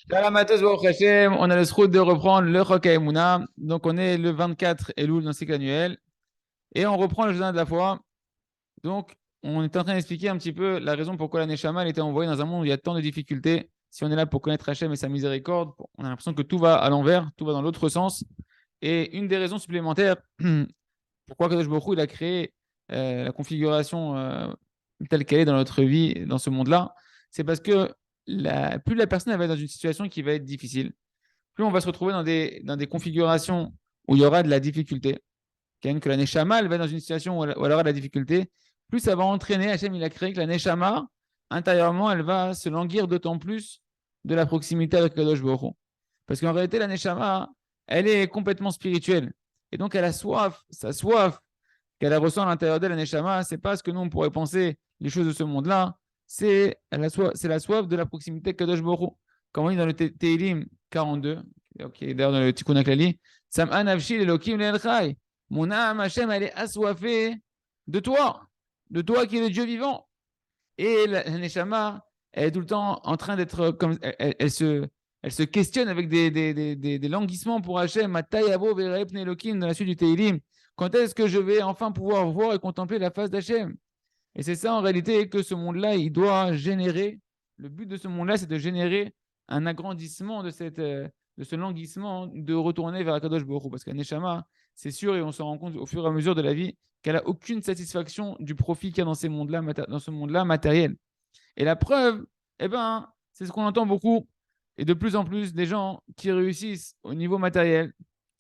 Shalom à tous, Baruch Hashem. On a le sroud de reprendre le Chok HaEmuna. Donc, on est le 24 Elul dans le cycle annuel. Et on reprend le jeûne de la foi. Donc, on est en train d'expliquer un petit peu la raison pourquoi la Neshama elle était envoyée dans un monde où il y a tant de difficultés. Si on est là pour connaître Hashem et sa miséricorde, on a l'impression que tout va à l'envers, tout va dans l'autre sens. Et une des raisons supplémentaires pourquoi Kadosh Baruch Hu, il a créé la configuration telle qu'elle est dans notre vie, dans ce monde-là, c'est parce que plus la personne elle va être dans une situation qui va être difficile, plus on va se retrouver dans des configurations où il y aura de la difficulté. Que la Neshama elle va être dans une situation où elle aura de la difficulté, plus ça va entraîner, Hachem il a créé que la Neshama, intérieurement, elle va se languir d'autant plus de la proximité avec Kadosh Baruch Hu. Parce qu'en réalité, la Neshama, elle est complètement spirituelle. Et donc, elle a soif, sa soif qu'elle ressent à l'intérieur d'elle, la Neshama, c'est pas ce que nous, on pourrait penser les choses de ce monde-là, c'est la soif de la proximité de Kadosh Baruch Hu. Comme on dit dans le Tehillim 42, okay, d'ailleurs dans le Tikkun HaKlali, Sam'an nafshi Elokim le'elchai. Mon âme, Hachem, elle est assoiffée de toi qui es le Dieu vivant. Et la Neshama, elle est tout le temps en train d'être comme. Elle se questionne avec des languissements pour Hachem. Matayavo Verepne Elokim dans la suite du Tehillim. Quand est-ce que je vais enfin pouvoir voir et contempler la face d'Hachem? Et c'est ça en réalité que ce monde-là, il doit générer. Le but de ce monde-là, c'est de générer un agrandissement de ce languissement, de retourner vers Akadosh Baruch Hu. Parce qu'un Neshama, c'est sûr, et on se rend compte au fur et à mesure de la vie, qu'elle n'a aucune satisfaction du profit qu'il y a dans, dans ce monde-là matériel. Et la preuve, eh ben, c'est ce qu'on entend beaucoup, et de plus en plus des gens qui réussissent au niveau matériel,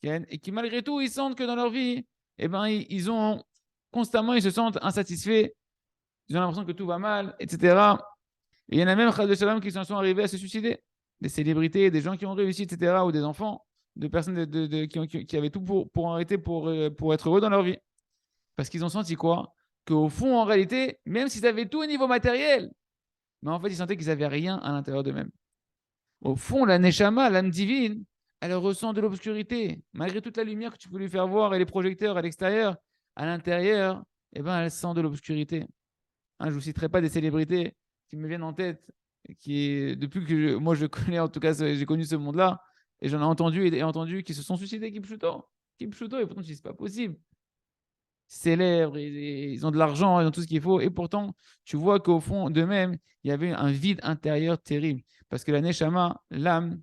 et qui malgré tout, ils sentent que dans leur vie, eh ben, ils ont constamment, ils se sentent insatisfaits, ils ont l'impression que tout va mal, etc. Et il y en a même de Shalom qui sont arrivés à se suicider. Des célébrités, des gens qui ont réussi, etc. Ou des enfants, de personnes qui avaient tout pour arrêter, pour être heureux dans leur vie. Parce qu'ils ont senti quoi? Qu'au fond, en réalité, même s'ils avaient tout au niveau matériel, mais en fait, ils sentaient qu'ils n'avaient rien à l'intérieur d'eux-mêmes. Au fond, la Neshama, l'âme divine, elle ressent de l'obscurité. Malgré toute la lumière que tu peux lui faire voir et les projecteurs à l'extérieur, à l'intérieur, eh ben, elle sent de l'obscurité. Je ne vous citerai pas des célébrités qui me viennent en tête, depuis que moi je connais, en tout cas, j'ai connu ce monde-là, et j'en ai entendu et entendu qui se sont suicidés, Kipchuto, et pourtant, c'est pas possible. Célèbres, ils ont de l'argent, ils ont tout ce qu'il faut, et pourtant, tu vois qu'au fond d'eux-mêmes, il y avait un vide intérieur terrible. Parce que la Neshama, l'âme,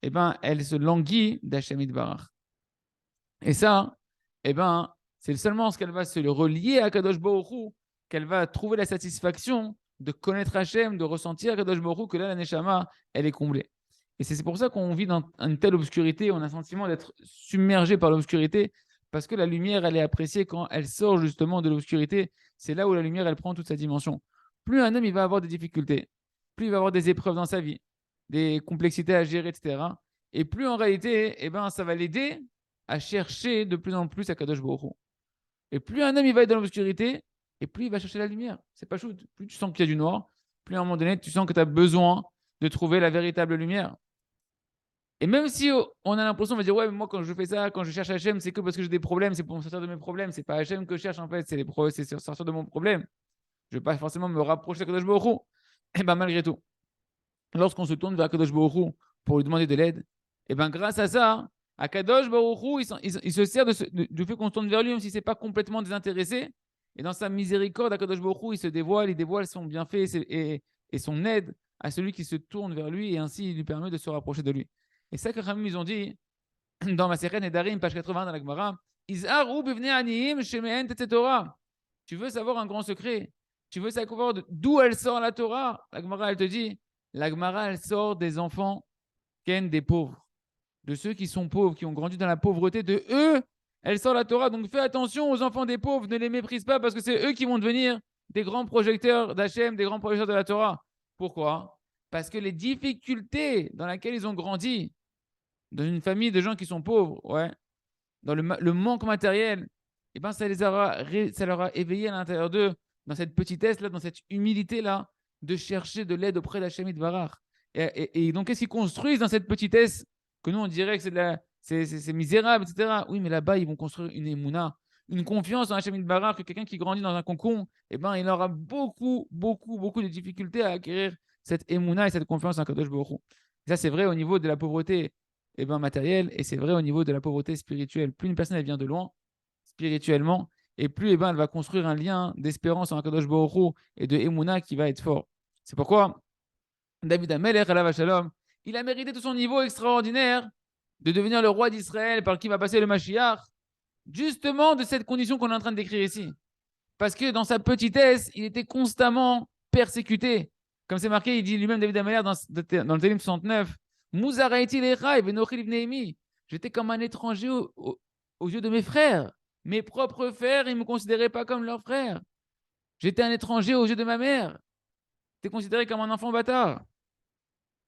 eh ben, elle se languit d'Hachem Barach. Et ça, eh ben, c'est seulement ce qu'elle va se relier à Kadosh Baruch Hu, qu'elle va trouver la satisfaction de connaître Hachem, de ressentir Kadosh Baruch Hu, que là, la Neshama, elle est comblée. Et c'est pour ça qu'on vit dans une telle obscurité, on a le sentiment d'être submergé par l'obscurité, parce que la lumière, elle est appréciée quand elle sort justement de l'obscurité. C'est là où la lumière, elle prend toute sa dimension. Plus un homme, il va avoir des difficultés, plus il va avoir des épreuves dans sa vie, des complexités à gérer, etc. Et plus en réalité, eh ben, ça va l'aider à chercher de plus en plus à Kadosh Baruch Hu. Et plus un homme il va être dans l'obscurité, et plus il va chercher la lumière. C'est pas chou. Plus tu sens qu'il y a du noir, plus à un moment donné, tu sens que tu as besoin de trouver la véritable lumière. Et même si on a l'impression, on va dire, ouais, mais moi, quand je fais ça, quand je cherche Hachem, c'est que parce que j'ai des problèmes, c'est pour me sortir de mes problèmes. C'est pas Hachem que je cherche, en fait, c'est sortir de mon problème. Je ne vais pas forcément me rapprocher de Kadosh Baruch Hu. Et bien, malgré tout, lorsqu'on se tourne vers Kadosh Baruch Hu pour lui demander de l'aide, et bien, grâce à ça, Akadosh Baruch Hu, il se sert du fait qu'on se tourne vers lui, même si ce n'est pas complètement désintéressé. Et dans sa miséricorde, Akadosh Baruch Hu, il dévoile son bienfait et son aide à celui qui se tourne vers lui, et ainsi il lui permet de se rapprocher de lui. Et ça que Ramim, ils ont dit dans Masechet Nedarim, page 80 dans la Gemara, Izharu bivnei aniyim shemehen tetzet Torah. Tu veux savoir un grand secret? Tu veux savoir d'où elle sort la Torah? La Gemara, elle te dit, la Gemara, elle sort des enfants des pauvres, de ceux qui sont pauvres, qui ont grandi dans la pauvreté, de eux, elle sort la Torah. Donc fais attention aux enfants des pauvres, ne les méprise pas parce que c'est eux qui vont devenir des grands projecteurs d'Hachem, des grands projecteurs de la Torah. Pourquoi? Parce que les difficultés dans lesquelles ils ont grandi, dans une famille de gens qui sont pauvres, ouais, dans le manque matériel, eh ben, ça leur a éveillé à l'intérieur d'eux, dans cette petitesse-là, dans cette humilité-là, de chercher de l'aide auprès d'Hachem Itbarach. Et donc, qu'est-ce qu'ils construisent dans cette petitesse que nous, on dirait que c'est misérable, etc. Oui, mais là-bas, ils vont construire une émouna, une confiance en Hachem Itbarach, que quelqu'un qui grandit dans un cocon, eh ben, il aura beaucoup, beaucoup, beaucoup de difficultés à acquérir cette émouna et cette confiance en Kadosh Baruch Hu. Ça, c'est vrai au niveau de la pauvreté matérielle et c'est vrai au niveau de la pauvreté spirituelle. Plus une personne elle vient de loin, spirituellement, et plus elle va construire un lien d'espérance en Akadosh Baruch Hu et de Emouna qui va être fort. C'est pourquoi David Amelech, alav shalom, il a mérité tout son niveau extraordinaire de devenir le roi d'Israël par qui va passer le Mashiach, justement de cette condition qu'on est en train de décrire ici. Parce que dans sa petitesse, il était constamment persécuté. Comme c'est marqué, il dit lui-même David Amelech dans le Télim 69, Mouzaraïti lecha venochi livneimi. J'étais comme un étranger aux yeux de mes frères. Mes propres frères, ils ne me considéraient pas comme leur frère. J'étais un étranger aux yeux de ma mère. J'étais considéré comme un enfant bâtard.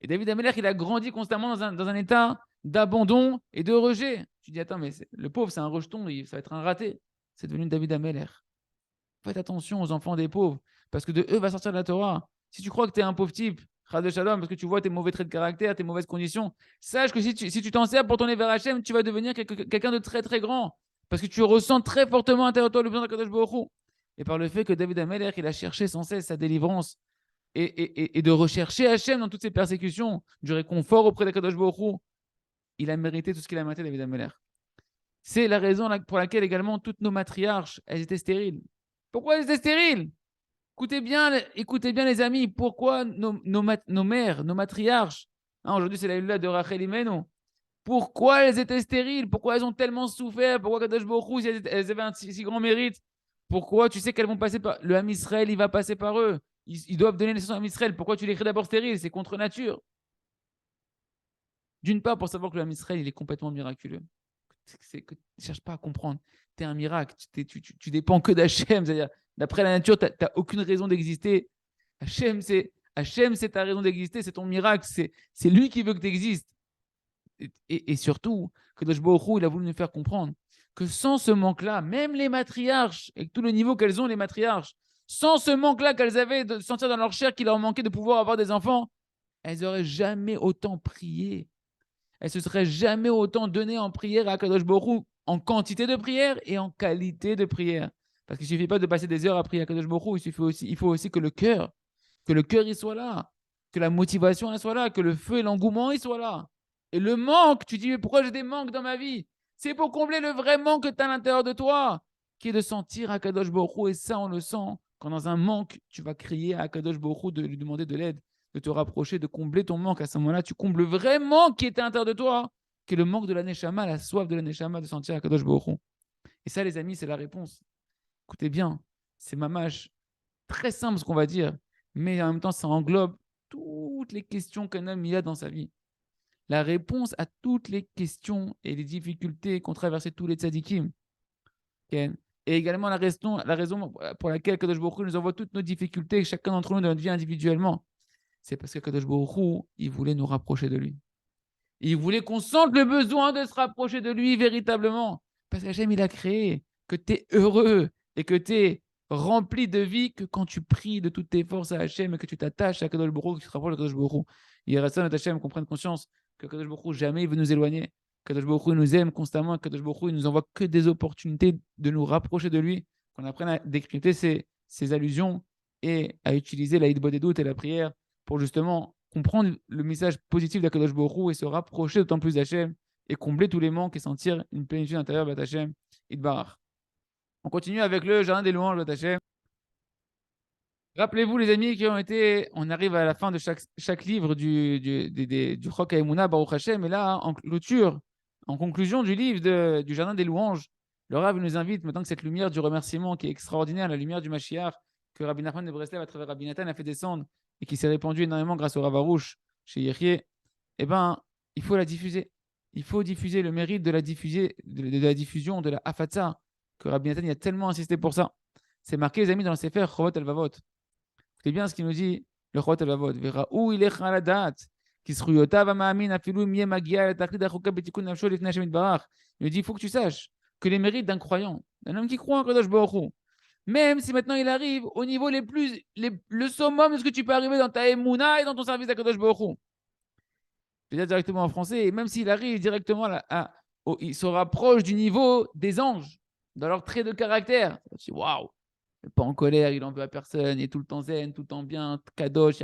Et David Amelech, il a grandi constamment dans un état d'abandon et de rejet. Tu dis, attends, mais le pauvre, c'est un rejeton, ça va être un raté. C'est devenu David Amelech. Faites attention aux enfants des pauvres, parce que de eux va sortir de la Torah. Si tu crois que tu es un pauvre type, Chad Shalom, parce que tu vois tes mauvais traits de caractère, tes mauvaises conditions, sache que si tu t'en sers pour tourner vers Hachem, tu vas devenir quelqu'un de très très grand. Parce que tu ressens très fortement à l'intérieur de toi le besoin d'Akadosh Baruch Hu. Et par le fait que David Amelech, il a cherché sans cesse sa délivrance et de rechercher Hachem dans toutes ses persécutions, du réconfort auprès d'Akadosh Baruch Hu, il a mérité tout ce qu'il a mérité, David Amelech. C'est la raison pour laquelle également toutes nos matriarches, elles étaient stériles. Pourquoi elles étaient stériles? Écoutez bien les amis, pourquoi nos mères, nos matriarches, aujourd'hui c'est la Lula de Rachel Imenu, pourquoi elles étaient stériles? Pourquoi elles ont tellement souffert? Pourquoi Kadosh Baruch Hu, elles avaient un si grand mérite? Pourquoi tu sais qu'elles vont passer par... Le Ham Israël, il va passer par eux. Ils doivent donner naissance à Ham Israël. Pourquoi tu l'écris d'abord stérile? C'est contre nature. D'une part, pour savoir que le Ham Israël, il est complètement miraculeux. Que ne cherche pas à comprendre. Tu es un miracle. Tu dépends que d'Hachem. C'est-à-dire, d'après la nature, tu n'as aucune raison d'exister. Hachem, c'est ta raison d'exister. C'est ton miracle. C'est lui qui veut que tu existes. Et surtout, que Kadosh Baruch Hu, il a voulu nous faire comprendre que sans ce manque-là, même les matriarches, et tout le niveau qu'elles ont, les matriarches, sans ce manque-là qu'elles avaient de sentir dans leur chair qu'il leur manquait de pouvoir avoir des enfants, elles n'auraient jamais autant prié. Elles ne se seraient jamais autant données en prière à Kadosh Baruch Hu, en quantité de prière et en qualité de prière. Parce qu'il ne suffit pas de passer des heures à prier à Kadosh Baruch Hu, il faut aussi que le cœur il soit là, que la motivation elle soit là, que le feu et l'engouement il soit là. Et le manque, tu dis, mais pourquoi j'ai des manques dans ma vie? C'est pour combler le vrai manque que tu as à l'intérieur de toi, qui est de sentir Akadosh Baruch Hu. Et ça, on le sent. Quand dans un manque, tu vas crier à Akadosh Baruch Hu de lui demander de l'aide, de te rapprocher, de combler ton manque. À ce moment-là, tu combles le vrai manque qui est à l'intérieur de toi, qui est le manque de la Neshama, la soif de la Neshama de sentir Akadosh Baruch Hu. Et ça, les amis, c'est la réponse. Écoutez bien, c'est mamache très simple ce qu'on va dire, mais en même temps, ça englobe toutes les questions qu'un homme il a dans sa vie. La réponse à toutes les questions et les difficultés qu'ont traversé tous les tzadikim. Okay? Et également la raison pour laquelle Kadosh Baruch Hu nous envoie toutes nos difficultés, chacun d'entre nous dans notre vie individuellement. C'est parce que Kadosh Baruch Hu, il voulait nous rapprocher de lui. Il voulait qu'on sente le besoin de se rapprocher de lui véritablement. Parce qu'Hachem, il a créé que tu es heureux et que tu es rempli de vie que quand tu pries de toutes tes forces à Hachem et que tu t'attaches à Kadosh Baruch Hu, que tu te rapproches de Kadosh Baruch Hu. Il reste à notre Hachem qu'on prenne conscience que Kadosh Baruch Hu, jamais il veut nous éloigner. Kadosh Baruch Hu nous aime constamment. Kadosh Baruch Hu, il nous envoie que des opportunités de nous rapprocher de lui. Qu'on apprenne à décrypter ces allusions et à utiliser la hitbodedut et la prière pour justement comprendre le message positif d'Akadosh Baruch Hu et se rapprocher d'autant plus d'Hachem et combler tous les manques et sentir une plénitude intérieure d'Hachem et de Barach. On continue avec le jardin des louanges d'Hachem. Rappelez-vous, les amis, on arrive à la fin de chaque livre du Chok HaEmuna Baruch Hashem. Et là, en clôture, en conclusion du livre du Jardin des louanges, le Rav nous invite, maintenant que cette lumière du remerciement qui est extraordinaire, la lumière du Mashiach, que Rabbi Nachman de Breslev, à travers Rabbi Nathan, a fait descendre et qui s'est répandue énormément grâce au Rav Arush chez Yechie, eh ben, il faut la diffuser. Il faut diffuser le mérite de la diffusion de la Hafatza, que Rabbi Nathan a tellement insisté pour ça. C'est marqué, les amis, dans le Sefer Chovot Elvavot. Écoutez bien ce qu'il nous dit, le Chovat Elvavot. Verra où il est chaladat, qui se ruyota va ma'amin afilou miye magia la tachlit achoka betikun nafsho lifnei Hashem itbarach. Il nous dit, il faut que tu saches que les mérites d'un croyant, d'un homme qui croit en Kadosh Baruch Hu, même si maintenant il arrive au niveau le summum de ce que tu peux arriver dans ta émouna et dans ton service à Kadosh Baruch Hu. Je vais dire directement en français, et même s'il arrive directement il se rapproche du niveau des anges, dans leur trait de caractère. Tu dis, waouh! Pas en colère, il en veut à personne, il est tout le temps zen, tout le temps bien, kadosh,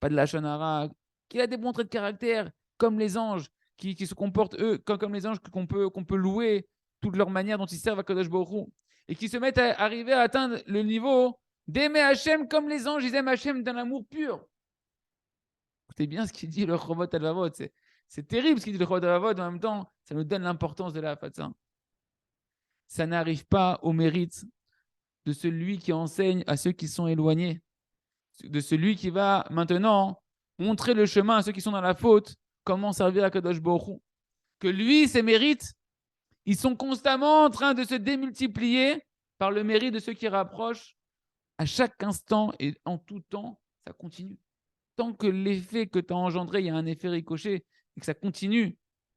pas de la shonara, qu'il a des bons traits de caractère, comme les anges, qui se comportent, eux, comme les anges qu'on peut louer, toute leur manière dont ils servent à Kadosh Baruch Hu, et qui se mettent à arriver à atteindre le niveau d'aimer Hachem comme les anges, ils aiment Hachem d'un amour pur. Écoutez bien ce qu'il dit le Chovot Alavot. C'est terrible ce qu'il dit le Chovot Alavot, mais en même temps, ça nous donne l'importance de la Fatsa. Ça n'arrive pas au mérite de celui qui enseigne à ceux qui sont éloignés, de celui qui va maintenant montrer le chemin à ceux qui sont dans la faute, comment servir à Kadosh Baruch Hu. Que lui, ses mérites, ils sont constamment en train de se démultiplier par le mérite de ceux qui rapprochent à chaque instant et en tout temps, ça continue. Tant que l'effet que tu as engendré, il y a un effet ricochet et que ça continue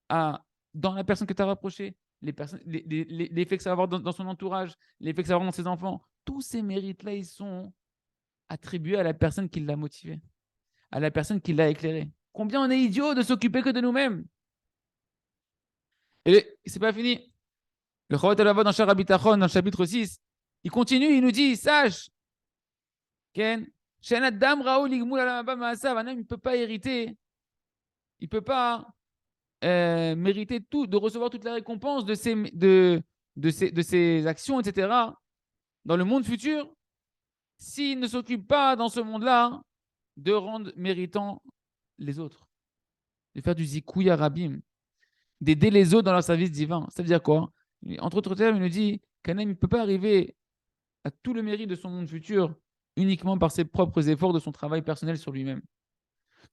dans la personne que tu as rapprochée, l'effet que ça va avoir dans son entourage, l'effet que ça va avoir dans ses enfants, tous ces mérites-là, ils sont attribués à la personne qui l'a motivé, à la personne qui l'a éclairé. Combien on est idiot de s'occuper que de nous-mêmes. Et c'est pas fini. Le Chovot Alavot dans Shar HaBitachon, dans le chapitre 6, il continue, il nous dit, sache, Ken, un homme, il ne peut pas hériter, il ne peut pas mériter tout, de recevoir toute la récompense de ses actions, etc., dans le monde futur, s'il ne s'occupe pas dans ce monde-là de rendre méritant les autres, de faire du zikouya rabim, d'aider les autres dans leur service divin. Ça veut dire quoi? Entre autres termes, il nous dit qu'un homme ne peut pas arriver à tout le mérite de son monde futur uniquement par ses propres efforts de son travail personnel sur lui-même.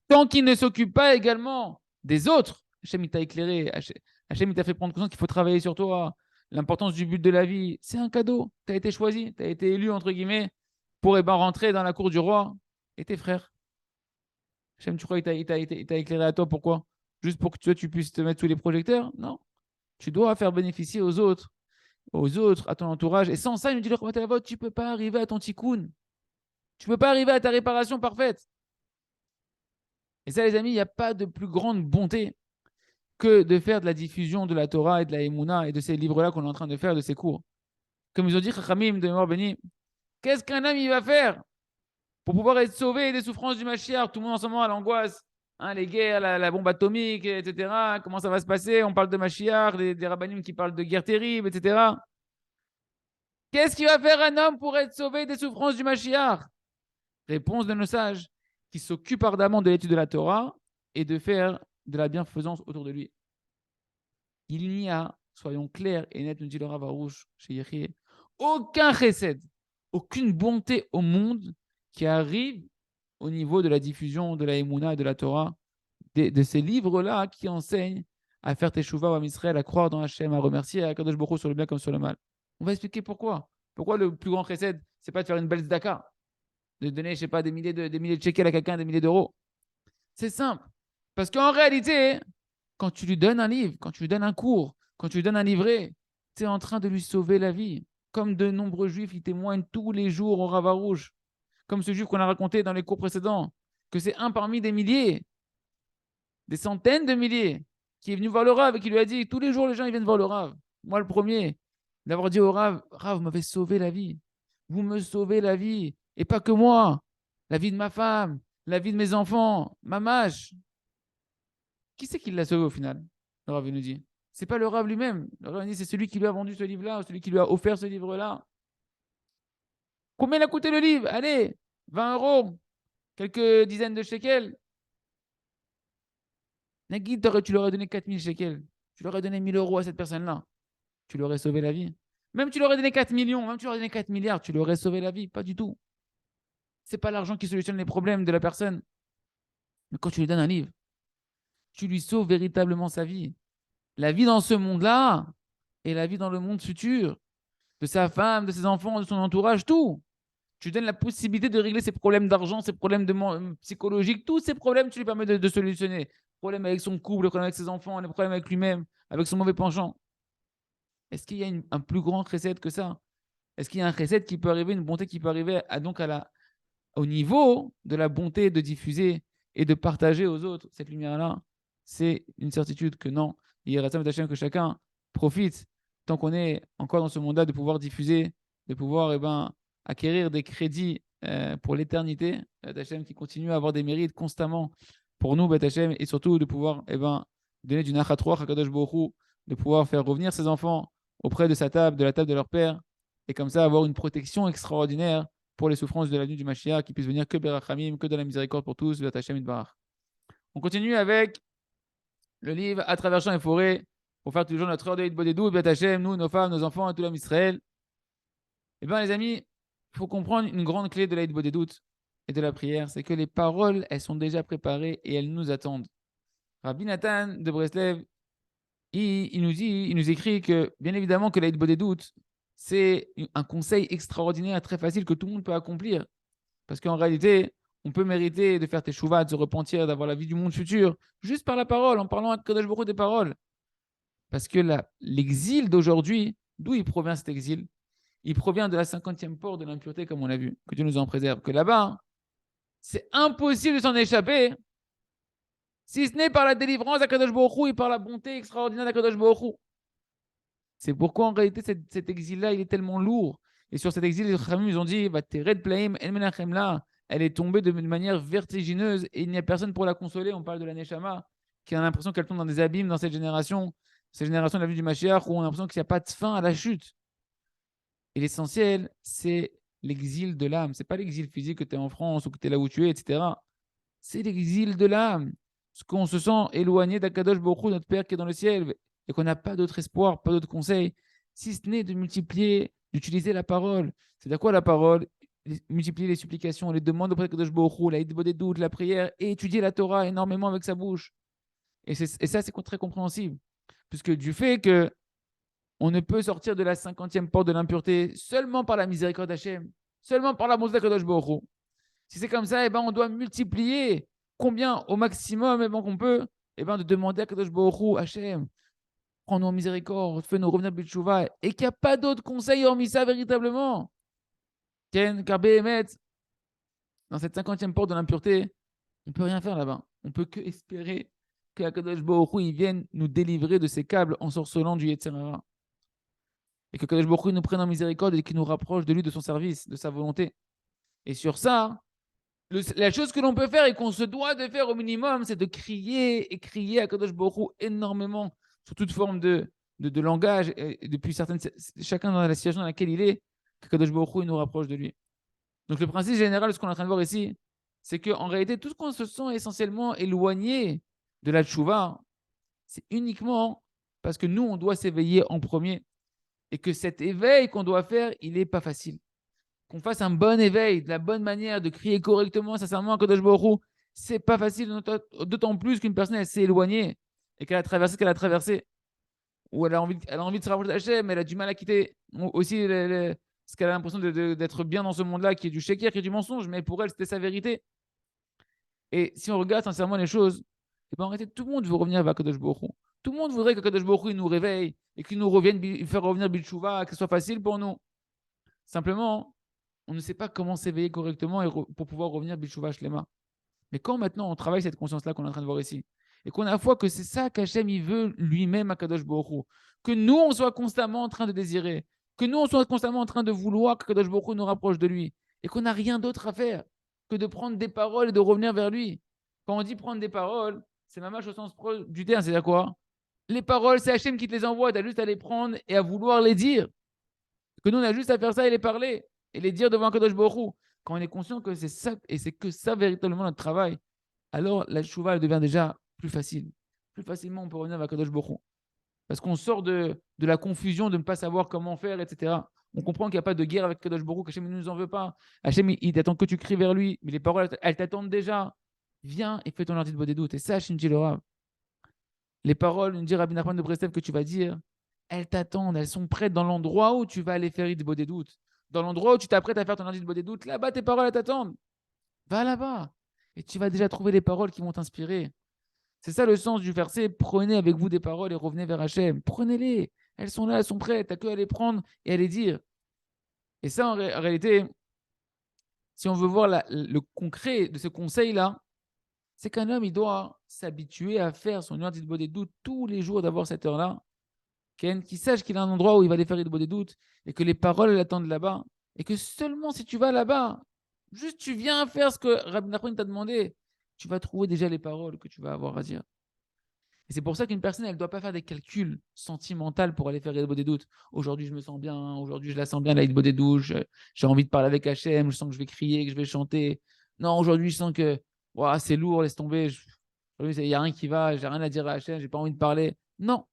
Tant qu'il ne s'occupe pas également des autres, Hachem il t'a éclairé, Hachem il t'a fait prendre conscience qu'il faut travailler sur toi, l'importance du but de la vie, c'est un cadeau. Tu as été choisi, tu as été élu, entre guillemets, pour rentrer dans la cour du roi et tes frères. Hachem, tu crois qu'il t'a éclairé à toi, pourquoi? Juste pour que tu puisses te mettre sous les projecteurs? Non. Tu dois faire bénéficier aux autres, à ton entourage. Et sans ça, il nous dit le Chovot Alavot, tu ne peux pas arriver à ton tikkun. Tu ne peux pas arriver à ta réparation parfaite. Et ça, les amis, il n'y a pas de plus grande bonté que de faire de la diffusion de la Torah et de la Emouna et de ces livres-là qu'on est en train de faire, de ces cours. Comme ils ont dit, Chachamim de mémoire béni, qu'est-ce qu'un homme il va faire pour pouvoir être sauvé des souffrances du Mashiach? Tout le monde en ce moment a l'angoisse, hein, les guerres, la bombe atomique, etc. Comment ça va se passer? On parle de Mashiach, des rabbinim qui parlent de guerre terrible, etc. Qu'est-ce qu'il va faire un homme pour être sauvé des souffrances du Mashiach? Réponse de nos sages qui s'occupent ardemment de l'étude de la Torah et de faire de la bienfaisance autour de lui. Il n'y a, soyons clairs et nets, nous dit le Rav Arush chez Yechie, aucun chesed, aucune bonté au monde qui arrive au niveau de la diffusion de la Emouna et de la Torah, de ces livres-là qui enseignent à faire teshuva ou à Israël, à croire dans Hachem, à remercier à Kadosh Baruch Hu sur le bien comme sur le mal. On va expliquer pourquoi. Pourquoi le plus grand chesed, c'est pas de faire une belle tzedaka, de donner, je sais pas, des milliers de shekels à quelqu'un, des milliers d'euros. C'est simple. Parce qu'en réalité, quand tu lui donnes un livre, quand tu lui donnes un cours, quand tu lui donnes un livret, tu es en train de lui sauver la vie. Comme de nombreux juifs, ils témoignent tous les jours au Rav Arush, comme ce juif qu'on a raconté dans les cours précédents, que c'est un parmi des milliers, des centaines de milliers, qui est venu voir le Rav et qui lui a dit, tous les jours les gens ils viennent voir le Rav. Moi le premier, d'avoir dit au Rav, Rav, vous m'avez sauvé la vie. Vous me sauvez la vie. Et pas que moi, la vie de ma femme, la vie de mes enfants, ma mâche. Qui c'est qui l'a sauvé au final? Le Rav nous dit. C'est pas le Rav lui-même. Le Rav dit c'est celui qui lui a vendu ce livre-là, celui qui lui a offert ce livre-là. Combien il a coûté le livre? Allez, 20 euros, quelques dizaines de shekels. Nagui, tu leur aurais donné 4000 shekels. Tu leur aurais donné 1000 euros à cette personne-là. Tu leur aurais sauvé la vie. Même tu leur aurais donné 4 millions, même tu leur aurais donné 4 milliards, tu leur aurais sauvé la vie. Pas du tout. C'est pas l'argent qui solutionne les problèmes de la personne. Mais quand tu lui donnes un livre, tu lui sauves véritablement sa vie. La vie dans ce monde-là et la vie dans le monde futur, de sa femme, de ses enfants, de son entourage, tout. Tu lui donnes la possibilité de régler ses problèmes d'argent, ses problèmes psychologiques, tous ces problèmes, tu lui permets de solutionner. Problèmes avec son couple, les problèmes avec ses enfants, les problèmes avec lui-même, avec son mauvais penchant. Est-ce qu'il y a un plus grand chesed que ça? Est-ce qu'il y a un chesed qui peut arriver, une bonté qui peut arriver au niveau de la bonté de diffuser et de partager aux autres cette lumière-là? C'est une certitude que non. Il y a que chacun profite, tant qu'on est encore dans ce monde-là, de pouvoir diffuser, de pouvoir acquérir des crédits pour l'éternité. D'Hachem qui continue à avoir des mérites constamment pour nous, Beth Hashem, et surtout de pouvoir donner du Nachat Ruach à Kadosh Baruch Hu, de pouvoir faire revenir ses enfants auprès de sa table, de la table de leur père, et comme ça avoir une protection extraordinaire pour les souffrances de la nuit du Mashiach, qui puisse venir que Berachamim, que de la miséricorde pour tous, Beth Hashem Itbarach. On continue avec le livre À travers champs et forêts, pour faire toujours notre heure de Hitbodedut, Beth Hashem, nous, nos femmes, nos enfants et tout l'homme Israël. Eh bien, les amis, il faut comprendre une grande clé de la Hitbodedut et de la prière, c'est que les paroles, elles sont déjà préparées et elles nous attendent. Rabbi Nathan de Breslev, il nous écrit que, bien évidemment, que la Hitbodedut, c'est un conseil extraordinaire, très facile, que tout le monde peut accomplir. Parce qu'en réalité, on peut mériter de faire tes chouvas, de se repentir, d'avoir la vie du monde futur, juste par la parole, en parlant à Kadosh Baruch Hu des paroles. Parce que l'exil d'aujourd'hui, d'où il provient cet exil? Il provient de la 50e porte de l'impureté, comme on l'a vu, que Dieu nous en préserve. Que là-bas, c'est impossible de s'en échapper, si ce n'est par la délivrance d'Akadosh Baruch Hu et par la bonté extraordinaire d'Akadosh Baruch Hu. C'est pourquoi en réalité cet exil-là, il est tellement lourd. Et sur cet exil, les Chachamim, ils ont dit, elle est tombée de manière vertigineuse et il n'y a personne pour la consoler. On parle de la Neshama, qui a l'impression qu'elle tombe dans des abîmes dans cette génération de la vie du Mashiach, où on a l'impression qu'il n'y a pas de fin à la chute. Et l'essentiel, c'est l'exil de l'âme. Ce n'est pas l'exil physique que tu es en France ou que tu es là où tu es, etc. C'est l'exil de l'âme. Ce qu'on se sent éloigné d'Akadosh Baruch Hu, notre Père qui est dans le ciel, et qu'on n'a pas d'autre espoir, pas d'autre conseil, si ce n'est de multiplier, d'utiliser la parole. C'est-à-dire quoi la parole? Multiplier les supplications, les demandes auprès d'Akadosh Baruch Hu, la hitbodedut, la prière, et étudier la Torah énormément avec sa bouche. Et ça, c'est très compréhensible. Puisque du fait que on ne peut sortir de la 50e porte de l'impureté seulement par la miséricorde d'Hachem, seulement par la bonté d'Akadosh Baruch Hu. Si c'est comme ça, on doit multiplier combien au maximum qu'on peut de demander à Kadosh Baruch Hu, Hachem, prends-nous en miséricorde, fais-nous revenir B'tchouva, et qu'il n'y a pas d'autre conseil hormis ça véritablement. Car Béhémet, dans cette 50e porte de l'impureté, on ne peut rien faire là-bas. On ne peut que espérer que Kadosh Baruch Hu vienne nous délivrer de ces câbles ensorcelants du Yetzer Hara. Et que Kadosh Baruch Hu nous prenne en miséricorde et qu'il nous rapproche de lui, de son service, de sa volonté. Et sur ça, la chose que l'on peut faire et qu'on se doit de faire au minimum, c'est de crier et crier à Kadosh Baruch Hu énormément, sous toute forme de langage, et depuis chacun dans la situation dans laquelle il est, que Kadosh Baruch Hu nous rapproche de lui. Donc le principe général de ce qu'on est en train de voir ici, c'est qu'en réalité, tout ce qu'on se sent essentiellement éloigné de la tchouva, c'est uniquement parce que nous, on doit s'éveiller en premier. Et que cet éveil qu'on doit faire, il n'est pas facile. Qu'on fasse un bon éveil, de la bonne manière, de crier correctement, sincèrement à Kadosh Baruch Hu, c'est pas facile, d'autant plus qu'une personne, elle s'est éloignée et qu'elle a traversé ce qu'elle a traversé. Ou elle a envie de se rapprocher d'Hachem, mais elle a du mal à quitter aussi ce qu'elle a l'impression d'être bien dans ce monde-là, qui est du shekir, qui est du mensonge, mais pour elle, c'était sa vérité. Et si on regarde sincèrement les choses, en réalité, tout le monde veut revenir vers Kadosh Baruch Hu. Tout le monde voudrait que Kadosh Baruch Hu nous réveille et qu'il nous revienne faire revenir B'tchouva, que ce soit facile pour nous. Simplement, on ne sait pas comment s'éveiller correctement pour pouvoir revenir B'tchouva Shlema. Mais quand maintenant on travaille cette conscience-là qu'on est en train de voir ici, et qu'on a la foi que c'est ça qu'Hachem il veut lui-même à Kadosh Baruch Hu, que nous on soit constamment en train de désirer, que nous on soit constamment en train de vouloir que Kadosh Baruch Hu nous rapproche de lui, et qu'on n'a rien d'autre à faire que de prendre des paroles et de revenir vers lui. Quand on dit prendre des paroles, c'est ma marche au sens du terme, c'est-à-dire quoi? Les paroles, c'est Hachem qui te les envoie, tu as juste à les prendre et à vouloir les dire. Que nous on a juste à faire ça et les parler, et les dire devant Kadosh Baruch Hu. Quand on est conscient que c'est ça, et c'est que ça véritablement notre travail, alors la tchouva devient déjà plus facile. Plus facilement, on peut revenir vers Kadosh Baruch Hu. Parce qu'on sort de la confusion de ne pas savoir comment faire, etc. On comprend qu'il n'y a pas de guerre avec Kadosh Baruch Hu, qu'Hachem ne nous en veut pas. Hachem, il attend que tu cries vers lui, mais les paroles, elles t'attendent déjà. Viens et fais ton arti de bodedut. Et sache, Shinji le Rav, les paroles, une dit Rabbi Nachman de Breslev que tu vas dire, elles t'attendent, elles sont prêtes dans l'endroit où tu vas aller faire de bodedut. Dans l'endroit où tu t'apprêtes à faire ton arti de bodedut, là-bas, tes paroles, elles t'attendent. Va là-bas. Et tu vas déjà trouver les paroles qui vont t'inspirer. C'est ça le sens du verset. Prenez avec vous des paroles et revenez vers Hachem. Prenez-les. Elles sont là, elles sont prêtes. Tu n'as qu'à les prendre et à les dire. Et ça, en réalité, si on veut voir le concret de ce conseil-là, c'est qu'un homme, il doit s'habituer à faire son heure d'Hitbodedut tous les jours, d'avoir cette heure-là. Qu'il sache qu'il a un endroit où il va aller faire Hitbodedut et que les paroles l'attendent là-bas. Et que seulement si tu vas là-bas, juste tu viens faire ce que Rabbi Nachman t'a demandé. tu vas trouver déjà les paroles que tu vas avoir à dire. Et c'est pour ça qu'une personne, elle ne doit pas faire des calculs sentimentaux pour aller faire Hitbod des doutes. Aujourd'hui, je me sens bien. Aujourd'hui, je la sens bien, la Hitbod des doutes. J'ai envie de parler avec Hachem. Je sens que je vais crier, que je vais chanter. Non, aujourd'hui, je sens que c'est lourd, laisse tomber. Il n'y a rien qui va. J'ai rien à dire à Hachem. J'ai pas envie de parler. Non.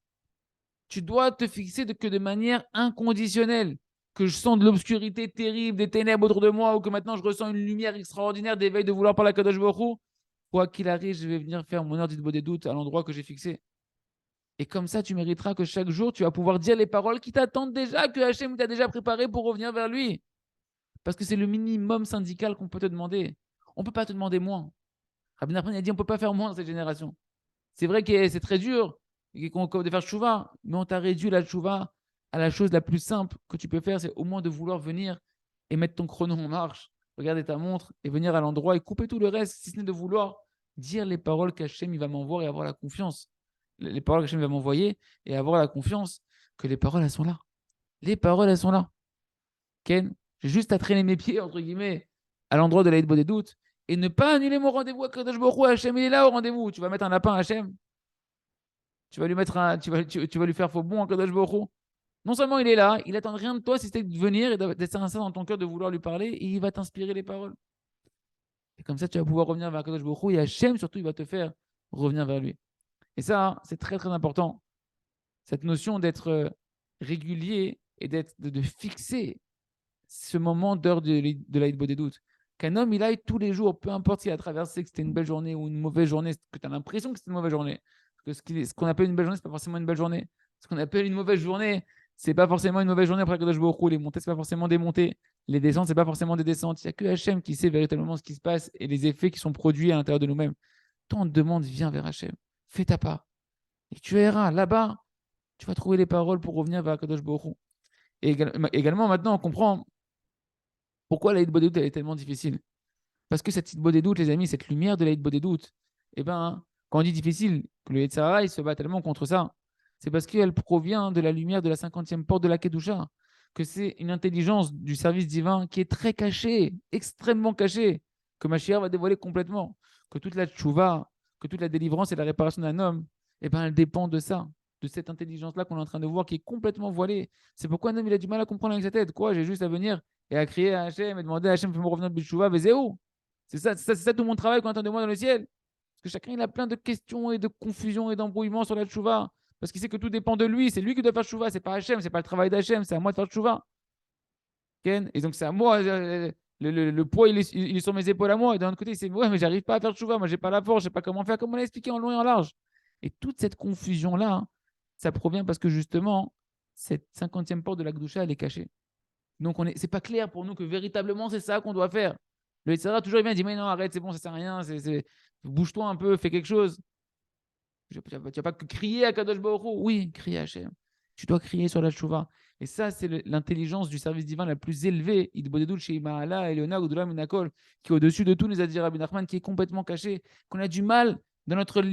Tu dois te fixer que de manière inconditionnelle. Que je sens de l'obscurité terrible, des ténèbres autour de moi, ou que maintenant je ressens une lumière extraordinaire d'éveil de vouloir parler à Kadosh Baruch Hu. Quoi qu'il arrive, je vais venir faire mon heure d'Hitbod des doutes à l'endroit que j'ai fixé. Et comme ça, tu mériteras que chaque jour, tu vas pouvoir dire les paroles qui t'attendent déjà, que Hachem t'a déjà préparé pour revenir vers lui. Parce que c'est le minimum syndical qu'on peut te demander. On ne peut pas te demander moins. Rabbi Nachman a dit on ne peut pas faire moins dans cette génération. C'est vrai que c'est très dur de faire tchouva, mais on t'a réduit la tchouva à la chose la plus simple que tu peux faire, c'est au moins de vouloir venir et mettre ton chrono en marche, regarder ta montre et venir à l'endroit et couper tout le reste, si ce n'est de vouloir dire les paroles qu'Hachem il va m'envoyer et avoir la confiance. Les paroles qu'Hachem va m'envoyer et avoir la confiance que les paroles, elles sont là. Les paroles, elles sont là. Ken, j'ai juste à traîner mes pieds, entre guillemets, à l'endroit de la des doutes et ne pas annuler mon rendez-vous avec Kadosh Baruch Hu. Hachem, il est là au rendez-vous. Tu vas mettre un lapin à Hachem. Tu vas lui mettre tu vas lui faire faux bon à Kadosh Baruch Hu. Non seulement il est là, il attend rien de toi si c'était de venir et d'être sincère dans ton cœur, de vouloir lui parler, et il va t'inspirer les paroles. Et comme ça, tu vas pouvoir revenir vers Kadosh Baruch Hu et Hachem, surtout, il va te faire revenir vers lui. Et ça, c'est très, très important. Cette notion d'être régulier et de fixer ce moment d'heure de l'Aïd des doutes. Qu'un homme, il aille tous les jours, peu importe s'il a traversé, que c'était une belle journée ou une mauvaise journée, que tu as l'impression que c'était une mauvaise journée. Parce que ce qu'on appelle une belle journée, ce n'est pas forcément une belle journée. Ce qu'on appelle une mauvaise journée, c'est pas forcément une mauvaise journée après Kadosh Baruch Hu. Les montées, c'est pas forcément des montées. Les descentes, c'est pas forcément des descentes. Il n'y a que Hachem qui sait véritablement ce qui se passe et les effets qui sont produits à l'intérieur de nous-mêmes. Toi, on te demande, viens vers Hachem. Fais ta part. Et tu verras, là-bas, tu vas trouver les paroles pour revenir vers Kadosh Baruch Hu. Et également, maintenant, on comprend pourquoi la Hitbod des doutes est tellement difficile. Parce que cette Hitbod des doutes, les amis, cette lumière de la Hitbod des doutes, eh ben, quand on dit difficile, que le Yetzirah, il se bat tellement contre ça, c'est parce qu'elle provient de la lumière de la 50e porte de la Kedusha, que c'est une intelligence du service divin qui est très cachée, extrêmement cachée, que Mashiach va dévoiler complètement, que toute la tchouva, que toute la délivrance et la réparation d'un homme, eh ben, elle dépend de ça, de cette intelligence-là qu'on est en train de voir qui est complètement voilée. C'est pourquoi un homme il a du mal à comprendre avec sa tête. Quoi, j'ai juste à venir et à crier à Hachem et demander à Hachem, fais-moi revenir de Bishouva, Vezéou. C'est ça tout mon travail qu'on attend de moi dans le ciel. Parce que chacun il a plein de questions et de confusions et d'embrouillements sur la tchouva. Parce qu'il sait que tout dépend de lui. C'est lui qui doit faire tchouva. C'est pas Hachem, c'est pas le travail d'Hachem, c'est à moi de faire tchouva. Et donc c'est à moi. Le poids il est sur mes épaules à moi. Et d'un autre côté, c'est ouais, mais j'arrive pas à faire tchouva. Moi, j'ai pas la force, je sais pas comment faire. Comment l'expliquer en long et en large. Et toute cette confusion-là, hein, ça provient parce que justement, cette 50e porte de la Gdusha, elle est cachée. Donc, c'est pas clair pour nous que véritablement, c'est ça qu'on doit faire. Le Yitzhara, toujours, il vient, il dit, mais non, arrête, c'est bon, ça sert à rien, bouge-toi un peu, fais quelque chose. Tu vas pas que crier à Kadosh Baruch Hu. Oui, crier à Hachem. Tu dois crier sur la Tchouva. Et ça, c'est l'intelligence du service divin la plus élevée, Idbodedul chez Imahala, Eliona, Goudoula, Minakol, qui est au-dessus de tout, nous a dit Rabbi Nachman, qui est complètement caché, qu'on a du mal dans notre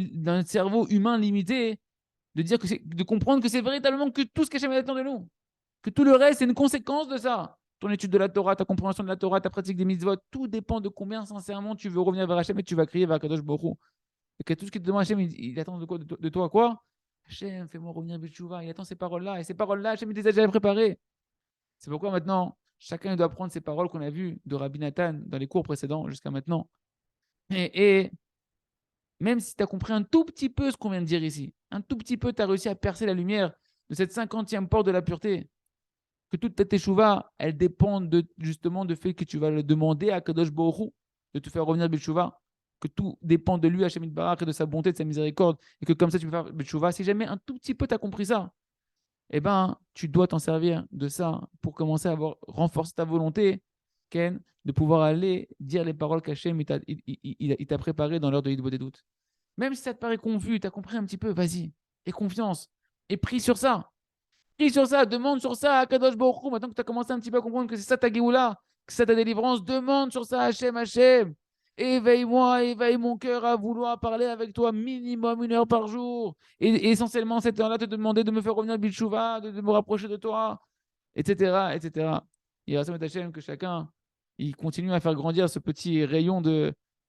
cerveau humain limité de dire de comprendre que c'est véritablement que tout ce qu'Hachem attend de nous. Que tout le reste, c'est une conséquence de ça. Ton étude de la Torah, ta compréhension de la Torah, ta pratique des mitzvot, tout dépend de combien sincèrement tu veux revenir vers Hachem et tu vas crier vers Kadosh Baruch Hu. Et que tout ce qui te demande Hachem, il attend de, quoi, de toi quoi? Hachem, fais-moi revenir Betchouva. Il attend ces paroles-là. Et ces paroles-là, Hachem, il les a déjà préparées. C'est pourquoi maintenant, chacun doit prendre ces paroles qu'on a vues de Rabbi Nathan dans les cours précédents jusqu'à maintenant. Et même si tu as compris un tout petit peu ce qu'on vient de dire ici, un tout petit peu, tu as réussi à percer la lumière de cette 50e porte de la pureté, que toute ta teshuva, elle dépend justement du fait que tu vas le demander à Kadosh Baruch Hu de te faire revenir Betchouva, que tout dépend de lui, Hachem Barak, et de sa bonté, de sa miséricorde, et que comme ça tu peux faire Betchouva. Si jamais un tout petit peu tu as compris ça, eh ben, tu dois t'en servir de ça pour commencer à renforcer ta volonté, Ken, de pouvoir aller dire les paroles qu'Hachem il t'a préparées dans l'heure de Hitbod des doutes. Même si ça te paraît confus, tu as compris un petit peu, vas-y, aie confiance, et prie sur ça. Prie sur ça, demande sur ça à Kadosh Baruch Hu. Maintenant que tu as commencé un petit peu à comprendre que c'est ça ta Géoula, que c'est ça ta délivrance, demande sur ça, Hachem, Hachem. Éveille-moi, éveille mon cœur à vouloir parler avec toi minimum 1 heure par jour. Et essentiellement, cette heure-là, te demander de me faire revenir Bilchouva, de me rapprocher de toi, etc. etc. Il y a Hachem que chacun il continue à faire grandir ce petit rayon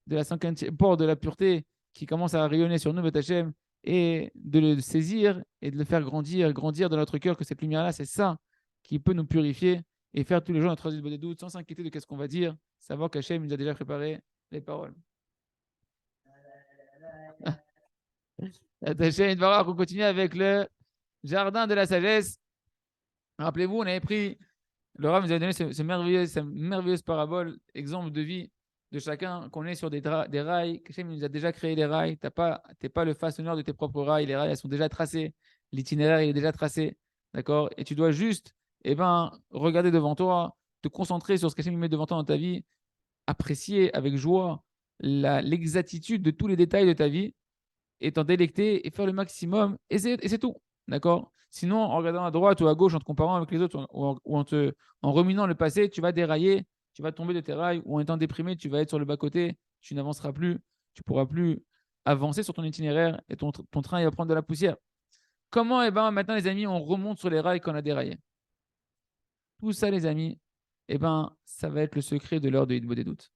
de la 50e porte de la pureté qui commence à rayonner sur nous, Beth Hashem, et de le saisir et de le faire grandir, grandir dans notre cœur, que cette lumière-là, c'est ça qui peut nous purifier et faire tous les jours notre des doutes sans s'inquiéter de ce qu'on va dire, savoir qu'Hachem nous a déjà préparé les paroles. Hachem, on continue avec le jardin de la sagesse. Rappelez-vous, on avait pris, le Rav nous a donné cette merveilleuse parabole, exemple de vie de chacun, qu'on est sur des rails, qu'Hachem nous a déjà créé les rails, tu n'es pas le façonneur de tes propres rails, les rails, elles sont déjà tracées, l'itinéraire, il est déjà tracé, d'accord? Et tu dois juste, regarder devant toi, te concentrer sur ce qu'Hachem met devant toi dans ta vie, apprécier avec joie l'exactitude de tous les détails de ta vie, et t'en délecter et faire le maximum, et c'est tout, d'accord? Sinon, en regardant à droite ou à gauche, en te comparant avec les autres, ou en ruminant le passé, tu vas dérailler, tu vas tomber de tes rails, ou en étant déprimé, tu vas être sur le bas-côté, tu n'avanceras plus, tu ne pourras plus avancer sur ton itinéraire, et ton train il va prendre de la poussière. Comment, maintenant, les amis, on remonte sur les rails qu'on a déraillés? Tout ça, les amis, ça va être le secret de l'heure de Hitbo des doutes.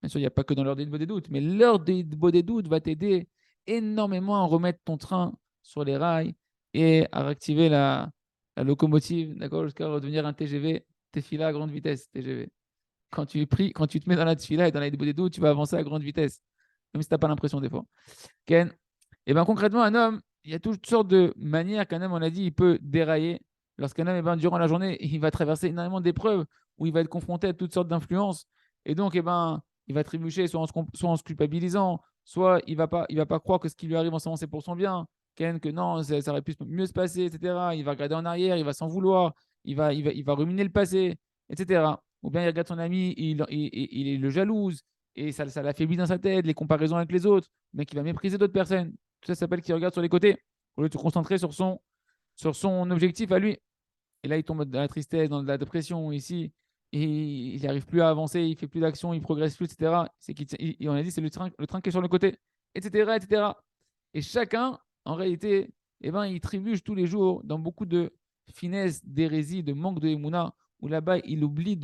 Bien sûr, il n'y a pas que dans l'heure de Hitbo des doutes, mais l'heure de Hitbo des doutes va t'aider énormément à remettre ton train sur les rails et à réactiver la locomotive, d'accord, jusqu'à redevenir un TGV, Tefila à grande vitesse, TGV. Quand tu te mets dans la Tefila et dans la Hitbo des doutes, tu vas avancer à grande vitesse, même si tu n'as pas l'impression des fois. Ken, concrètement, un homme, il y a toutes sortes de manières qu'un homme, on a dit, il peut dérailler. Lorsqu'un homme, durant la journée, il va traverser énormément d'épreuves où il va être confronté à toutes sortes d'influences. Et donc, il va trébucher soit en se culpabilisant, soit il va pas croire que ce qui lui arrive en ce moment, c'est pour son bien. Que non, ça aurait pu mieux se passer, etc. Il va regarder en arrière, il va s'en vouloir, il va ruminer le passé, etc. Ou bien il regarde son ami, il le jalouse, et ça l'affaiblit dans sa tête, les comparaisons avec les autres, mais qui va mépriser d'autres personnes. Tout ça s'appelle qu'il regarde sur les côtés, au lieu de se concentrer sur son objectif à lui. Et là, il tombe dans la tristesse, dans la dépression, ici, et il n'arrive plus à avancer, il fait plus d'action, il progresse plus, etc. On a dit, c'est le train qui est sur le côté, etc., etc. Et chacun, en réalité, il trébuche tous les jours dans beaucoup de finesse, d'hérésie, de manque de émouna, où là-bas, il oublie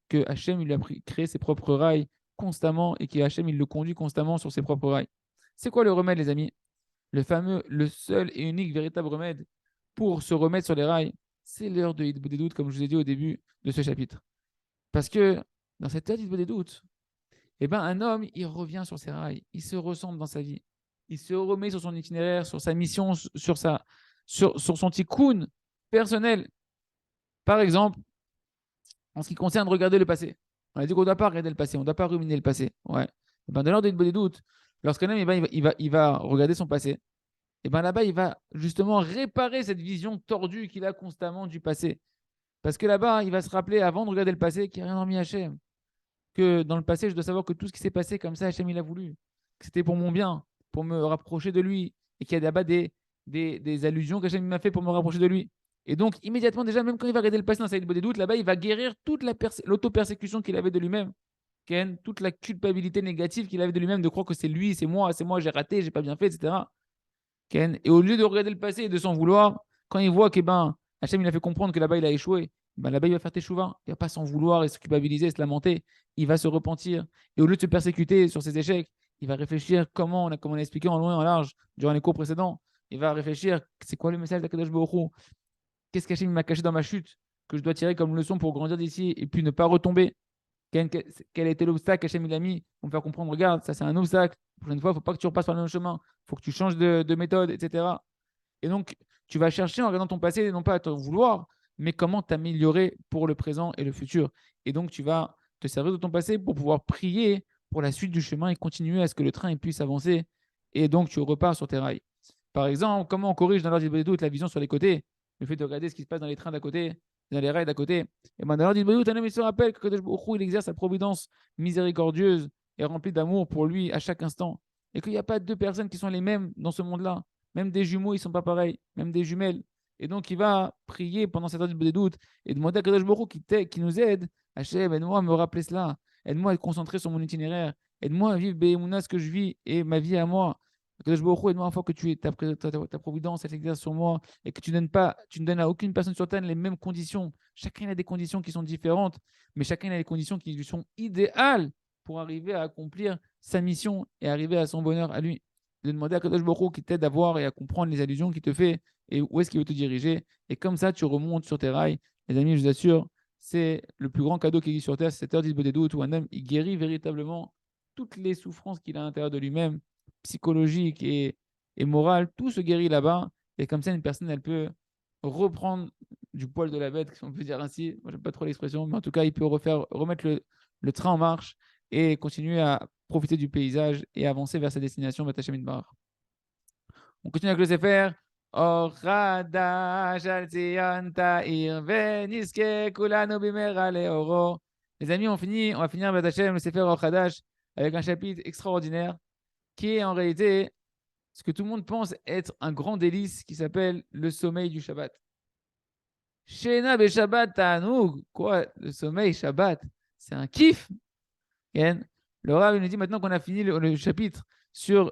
que Hachem, il lui a créé ses propres rails constamment et que Hachem, il le conduit constamment sur ses propres rails. C'est quoi le remède, les amis? Le seul et unique véritable remède pour se remettre sur les rails, c'est l'heure de Hitbo des doutes, comme je vous ai dit au début de ce chapitre. Parce que dans cette heure d'Hitbo des doutes, un homme, il revient sur ses rails, il se ressemble dans sa vie, il se remet sur son itinéraire, sur sa mission, sur son tikkun personnel. Par exemple, en ce qui concerne regarder le passé. On a dit qu'on ne doit pas regarder le passé, on ne doit pas ruminer le passé. Ouais. Dans l'heure de Hitbo des doutes, lorsqu'un homme il va regarder son passé, là-bas, il va justement réparer cette vision tordue qu'il a constamment du passé. Parce que là-bas, il va se rappeler, avant de regarder le passé, qu'il n'y a rien hormis Hachem. Que dans le passé, je dois savoir que tout ce qui s'est passé comme ça, Hachem, il a voulu. Que c'était pour mon bien, pour me rapprocher de lui. Et qu'il y a là-bas des allusions qu'Hachem m'a fait pour me rapprocher de lui. Et donc, immédiatement, déjà, même quand il va regarder le passé dans sa des doutes, là-bas, il va guérir toute l'auto-persécution qu'il avait de lui-même. Toute la culpabilité négative qu'il avait de lui-même de croire que c'est lui, c'est moi, j'ai raté, j'ai pas bien fait, etc. Et au lieu de regarder le passé et de s'en vouloir, quand il voit que Hachem il a fait comprendre que là-bas il a échoué, là-bas il va faire teshuva. Il ne va pas s'en vouloir et se culpabiliser, se lamenter. Il va se repentir. Et au lieu de se persécuter sur ses échecs, il va réfléchir comme on a expliqué en long et en large durant les cours précédents. Il va réfléchir, c'est quoi le message d'Akadosh Baruch Hu? Qu'est-ce qu'Hachem m'a caché dans ma chute que je dois tirer comme leçon pour grandir d'ici et puis ne pas retomber? Quel était l'obstacle qu'Hachem il a mis pour me faire comprendre, regarde, ça c'est un obstacle. La prochaine fois, il ne faut pas que tu repasses par le même chemin. Il faut que tu changes de méthode, etc. Et donc, tu vas chercher en regardant ton passé, non pas à te vouloir, mais comment t'améliorer pour le présent et le futur. Et donc, tu vas te servir de ton passé pour pouvoir prier pour la suite du chemin et continuer à ce que le train puisse avancer. Et donc, tu repars sur tes rails. Par exemple, comment on corrige dans l'ordre des doutes la vision sur les côtés, le fait de regarder ce qui se passe dans les trains d'à côté, dans les rails d'à côté. Et dans l'ordre des doutes, un homme il se rappelle que Kadosh Baruch Hu, il exerce sa providence miséricordieuse et remplie d'amour pour lui à chaque instant. Et qu'il n'y a pas deux personnes qui sont les mêmes dans ce monde-là. Même des jumeaux, ils ne sont pas pareils, même des jumelles. Et donc, il va prier pendant cette heure des doutes et demander à Kadosh Baruch Hu qui nous aide. Hachem, aide-moi à me rappeler cela. Aide-moi à être concentré sur mon itinéraire. Aide-moi à vivre Béhémouna, ce que je vis et ma vie à moi. Kadosh Baruch Hu, aide-moi, une fois que ta providence, elle s'exerce sur moi et que tu ne donnes à aucune personne sur terre les mêmes conditions. Chacun a des conditions qui sont différentes, mais chacun a des conditions qui lui sont idéales pour arriver à accomplir sa mission et arriver à son bonheur à lui. De demander à Kadosh Baruch Hu qui t'aide à voir et à comprendre les allusions qu'il te fait et où est-ce qu'il veut te diriger. Et comme ça, tu remontes sur tes rails. Les amis, je vous assure, c'est le plus grand cadeau qui existe sur Terre, c'est cette heure d'Isbodedut où un homme il guérit véritablement toutes les souffrances qu'il a à l'intérieur de lui-même, psychologiques et morales. Tout se guérit là-bas. Et comme ça, une personne, elle peut reprendre du poil de la bête, si on peut dire ainsi. Moi, j'aime pas trop l'expression, mais en tout cas, il peut remettre le train en marche et continuer à profiter du paysage et avancer vers sa destination, Batachem Idbar. On continue avec le Sefer. Or chadash al Zion ta'ir veniske kulanu bimera leoro. Les amis, on va finir Batachem, le Sefer Or chadash avec un chapitre extraordinaire qui est en réalité ce que tout le monde pense être un grand délice qui s'appelle le sommeil du Shabbat. Shena be Shabbat ta'anoug. Quoi? Le sommeil Shabbat, c'est un kiff. Le Rav nous dit maintenant qu'on a fini le chapitre sur.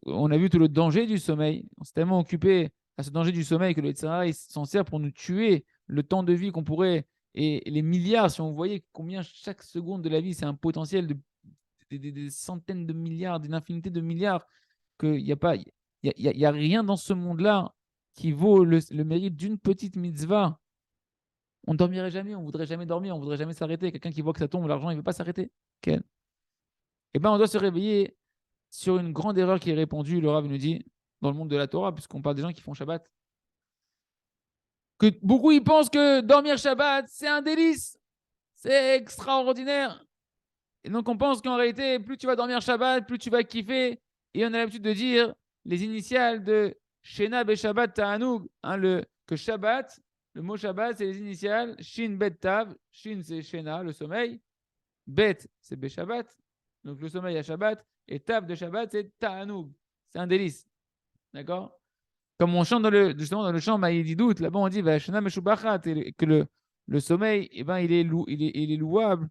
On a vu tout le danger du sommeil. On s'est tellement occupé à ce danger du sommeil que le Yetzirah s'en sert pour nous tuer le temps de vie qu'on pourrait. Et les milliards, si on voyait combien chaque seconde de la vie, c'est un potentiel de des centaines de milliards, d'une infinité de milliards, qu'il n'y a pas. Il y a rien dans ce monde-là qui vaut le mérite d'une petite mitzvah. On ne dormirait jamais, on ne voudrait jamais dormir, on ne voudrait jamais s'arrêter. Quelqu'un qui voit que ça tombe, l'argent, il ne veut pas s'arrêter. Okay. Eh bien, on doit se réveiller sur une grande erreur qui est répandue, le Rav nous dit, dans le monde de la Torah, puisqu'on parle des gens qui font Shabbat. Que beaucoup ils pensent que dormir Shabbat, c'est un délice, c'est extraordinaire. Et donc on pense qu'en réalité, plus tu vas dormir Shabbat, plus tu vas kiffer. Et on a l'habitude de dire les initiales de Shena Be Shabbat Ta'anoug, que Shabbat, le mot Shabbat, c'est les initiales Shin Bet Tav. Shin, c'est Shena, le sommeil. Bet, c'est Be Shabbat. Donc le sommeil à Shabbat. Et Tav de Shabbat, c'est Ta'anoug. C'est un délice. D'accord? Comme on chante justement dans le chant Maïdidout, là-bas on dit Shena Meshubachat, que le sommeil, eh ben, il est louable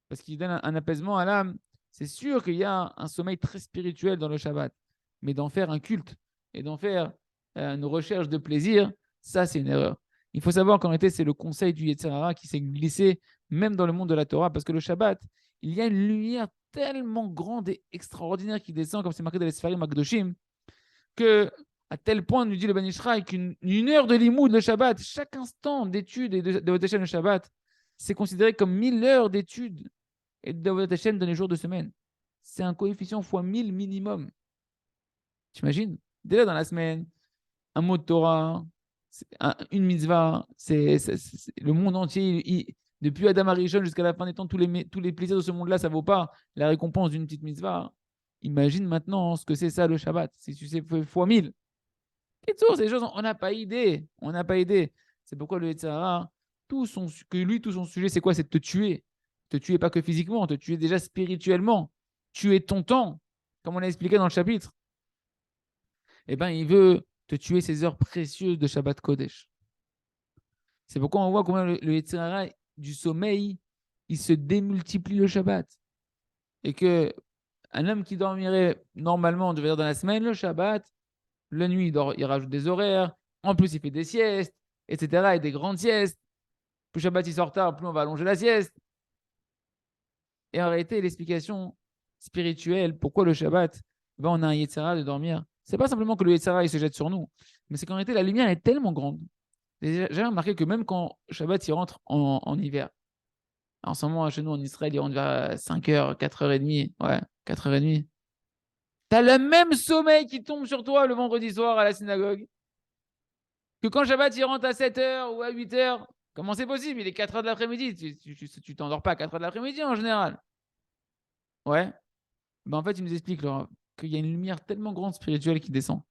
parce qu'il donne un apaisement à l'âme. C'est sûr qu'il y a un sommeil très spirituel dans le Shabbat, mais d'en faire un culte et d'en faire une recherche de plaisir, ça c'est une erreur. Il faut savoir qu'en réalité, c'est le conseil du Yetzirah qui s'est glissé même dans le monde de la Torah, parce que le Shabbat, il y a une lumière tellement grande et extraordinaire qui descend, comme c'est marqué dans les Sfarim Akdoshim, que à tel point, nous dit le Ben Ishraï, qu'une heure de limoud le Shabbat, chaque instant d'étude et de votre chaîne le Shabbat, c'est considéré comme 1000 heures d'étude et de votre chaîne dans les jours de semaine. C'est un coefficient fois 1000 minimum. T'imagines? Déjà dans la semaine, un mot de Torah, une mitzvah, le monde entier, depuis Adam Arishon jusqu'à la fin des temps, tous les plaisirs de ce monde-là, ça ne vaut pas la récompense d'une petite mitzvah. Imagine maintenant ce que c'est ça le Shabbat, si tu sais fois 1000. Et toutes ces choses, on n'a pas idée. On n'a pas idée. C'est pourquoi le Yetzirah, tout son sujet, c'est quoi? C'est de te tuer. Te tuer pas que physiquement, te tuer déjà spirituellement. Tuer ton temps, comme on l'a expliqué dans le chapitre. Eh bien, il veut te tuer ces heures précieuses de Shabbat Kodesh. C'est pourquoi on voit combien le Yetzirah du sommeil, il se démultiplie le Shabbat. Et que un homme qui dormirait normalement, on devrait dire dans la semaine, le Shabbat, la nuit, il rajoute des horaires. En plus, il fait des siestes, etc. Et des grandes siestes. Plus le Shabbat il sort tard, plus on va allonger la sieste. Et en réalité, l'explication spirituelle, pourquoi le Shabbat, ben on a un Yetzirah de dormir. C'est pas simplement que le Yetzirah il se jette sur nous, mais c'est qu'en réalité, la lumière est tellement grande. J'ai remarqué que même quand Shabbat il rentre en hiver, en ce moment, chez nous en Israël, il rentre vers 5h, 4h30. Ouais, 4h30. T'as le même sommeil qui tombe sur toi le vendredi soir à la synagogue que quand Shabbat il rentre à 7h ou à 8h. Comment c'est possible? Il est 4h de l'après-midi. Tu t'endors pas à 4h de l'après-midi en général. Ouais. Ben en fait, il nous explique qu'il y a une lumière tellement grande spirituelle qui descend.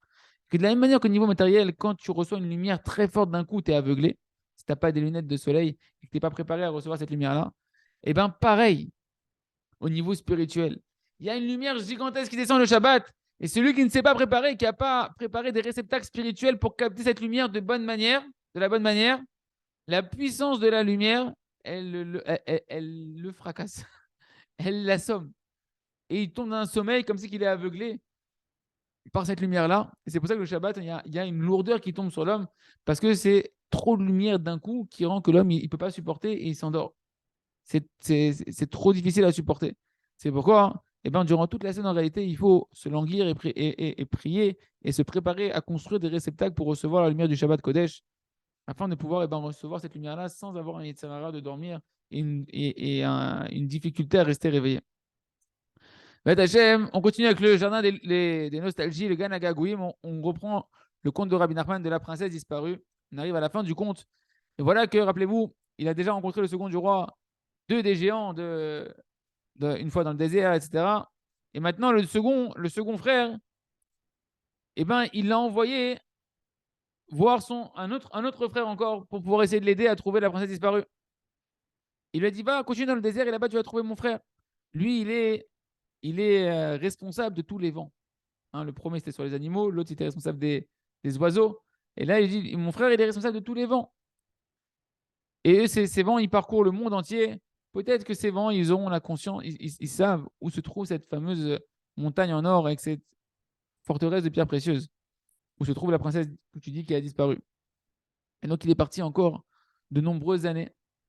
Que de la même manière qu'au niveau matériel, quand tu reçois une lumière très forte d'un coup, tu es aveuglé. Si tu n'as pas des lunettes de soleil et que tu n'es pas préparé à recevoir cette lumière-là, et bien pareil, au niveau spirituel. Il y a une lumière gigantesque qui descend le Shabbat. Et celui qui ne s'est pas préparé, qui n'a pas préparé des réceptacles spirituels pour capter cette lumière de la bonne manière, la puissance de la lumière, elle le fracasse. Elle l'assomme. Et il tombe dans un sommeil comme si il est aveuglé par cette lumière-là. Et c'est pour ça que le Shabbat, il y a une lourdeur qui tombe sur l'homme parce que c'est trop de lumière d'un coup qui rend que l'homme, il ne peut pas supporter et il s'endort. C'est trop difficile à supporter. C'est pourquoi eh ben, durant toute la scène, en réalité, il faut se languir et prier et se préparer à construire des réceptacles pour recevoir la lumière du Shabbat Kodesh, afin de pouvoir recevoir cette lumière-là sans avoir un Yetzer Hara de dormir une difficulté à rester réveillé. On continue avec le jardin des nostalgies, le Gan Agagouim. On reprend le conte de Rabbi Nachman de la princesse disparue. On arrive à la fin du conte. Et voilà que, rappelez-vous, il a déjà rencontré le second du roi, deux des géants une fois dans le désert, etc. Et maintenant, le second frère, eh ben, il l'a envoyé voir un autre frère encore pour pouvoir essayer de l'aider à trouver la princesse disparue. Il lui a dit, va, continue dans le désert et là-bas, tu vas trouver mon frère. Lui, il est responsable de tous les vents. Hein, le premier, c'était sur les animaux, l'autre, c'était responsable des oiseaux. Et là, il dit, mon frère, il est responsable de tous les vents. Et eux, ces vents, ils parcourent le monde entier. Peut-être que ces vents, ils auront la conscience, ils savent où se trouve cette fameuse montagne en or avec cette forteresse de pierres précieuses, où se trouve la princesse que tu dis qui a disparu. Et donc, il est parti encore de nombreuses années.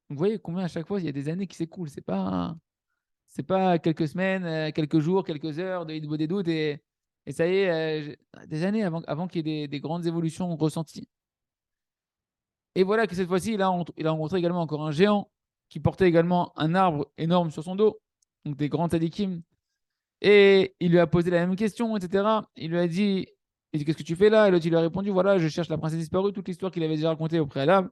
Donc, vous voyez combien à chaque fois, il y a des années qui s'écoulent. C'est pas quelques semaines, quelques jours, quelques heures des doutes et ça y est, des années avant qu'il y ait des grandes évolutions ressenties. Et voilà que cette fois-ci, il a rencontré également encore un géant qui portait également un arbre énorme sur son dos, donc des grands tzadikim. Et il lui a posé la même question, etc. Il dit, qu'est-ce que tu fais là? Et l'autre, il lui a répondu, voilà, je cherche la princesse disparue, toute l'histoire qu'il avait déjà racontée au préalable.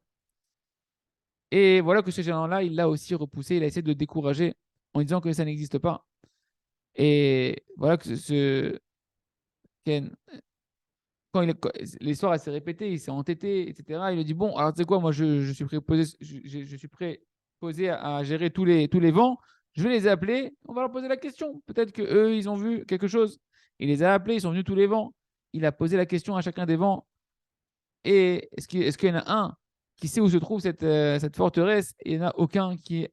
Et voilà que ce géant-là, il l'a aussi repoussé, il a essayé de le décourager en disant que ça n'existe pas. Et voilà que Ken, quand l'histoire s'est répétée, il s'est entêté, etc. Il a dit, bon, alors tu sais quoi, moi je suis préposé, je suis préposé à gérer tous les vents. Je vais les appeler, on va leur poser la question. Peut-être qu'eux, ils ont vu quelque chose. Il les a appelés, ils sont venus tous les vents. Il a posé la question à chacun des vents. Et est-ce qu'il y en a un qui sait où se trouve cette forteresse? Et il n'y en a aucun qui